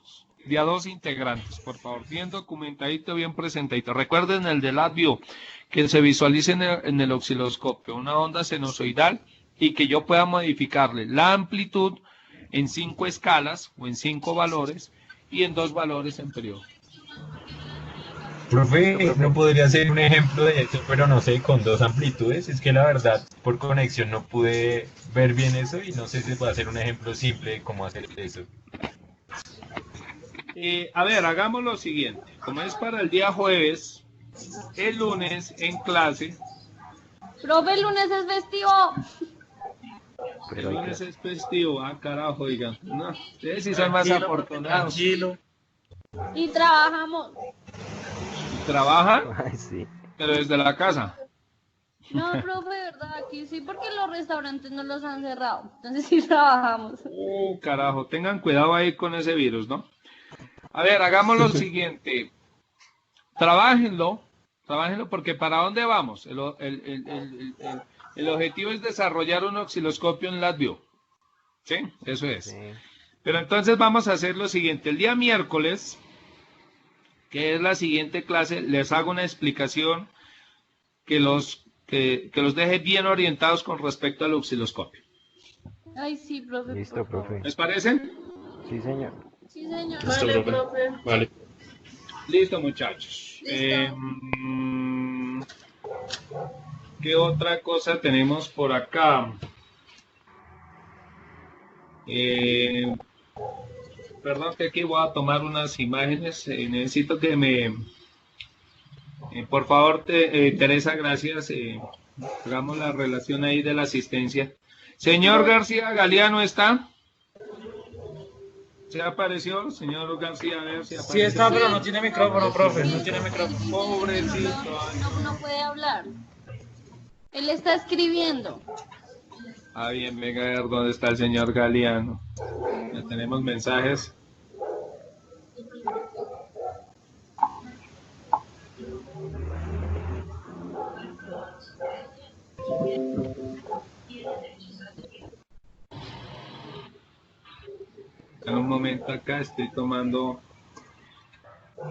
de a 2 integrantes, por favor, bien documentadito, bien presentadito. Recuerden el de LabVIEW, que se visualice en el osciloscopio, una onda sinusoidal y que yo pueda modificarle la amplitud en 5 escalas o en 5 valores y en 2 valores en periodo. Profe, ¿no podría ser un ejemplo de eso, pero no sé, con dos amplitudes? Es que la verdad, por conexión no pude ver bien eso y no sé si puede hacer un ejemplo simple de cómo hacer eso. A ver, hagamos lo siguiente. Como es para el día jueves, el lunes en clase. Profe, el lunes es festivo. El lunes es festivo. Ah, carajo, oigan. No, ustedes sí son más afortunados. Tranquilo. Y trabajamos. ¿Trabajan? Ay, sí. Pero desde la casa. No, profe, de verdad, aquí sí, porque los restaurantes no los han cerrado. Entonces sí trabajamos. Carajo, tengan cuidado ahí con ese virus, ¿no? A ver, hagamos lo siguiente. Trabajenlo porque ¿para dónde vamos? El objetivo es desarrollar un osciloscopio en LabVIEW. ¿Sí? Eso es. Sí. Pero entonces vamos a hacer lo siguiente. El día miércoles, que es la siguiente clase, les hago una explicación que los deje bien orientados con respecto al osciloscopio. Ay, sí, profe. Listo, profe. ¿Les parece? Sí, señor. Sí, señor. Listo, Vale, profe. profe. Vale. Listo, muchachos. Listo. ¿Qué otra cosa tenemos por acá? Perdón que aquí voy a tomar unas imágenes. Necesito que por favor, Teresa, gracias. Hagamos la relación ahí de la asistencia. Señor García Galeano, ¿está? ¿Se apareció? Señor García, a ver si apareció. Sí está, pero no tiene micrófono, profe. No tiene micrófono. Pobrecito. No puede hablar. Él está escribiendo. Ah, bien, venga a ver dónde está el señor Galeano. Ya tenemos mensajes. En un momento acá estoy tomando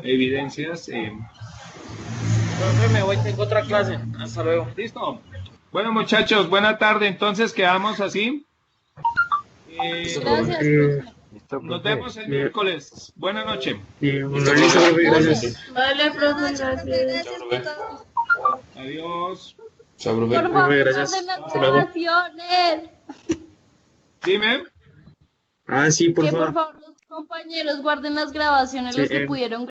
evidencias. Profe, me voy, tengo otra clase. Hasta luego. Listo. Bueno, muchachos, buena tarde. Entonces quedamos así. Gracias, profe. Listo, Nos profe. vemos el miércoles. Buena noche. Listo, profe, gracias. Vale, profe, gracias. Gracias por todo. Adiós. Chao, profe. Por favor, Gracias. guarden las Hasta luego. grabaciones. Dime. Ah, sí, por Que favor. por favor los compañeros guarden las grabaciones, los Sí, que pudieron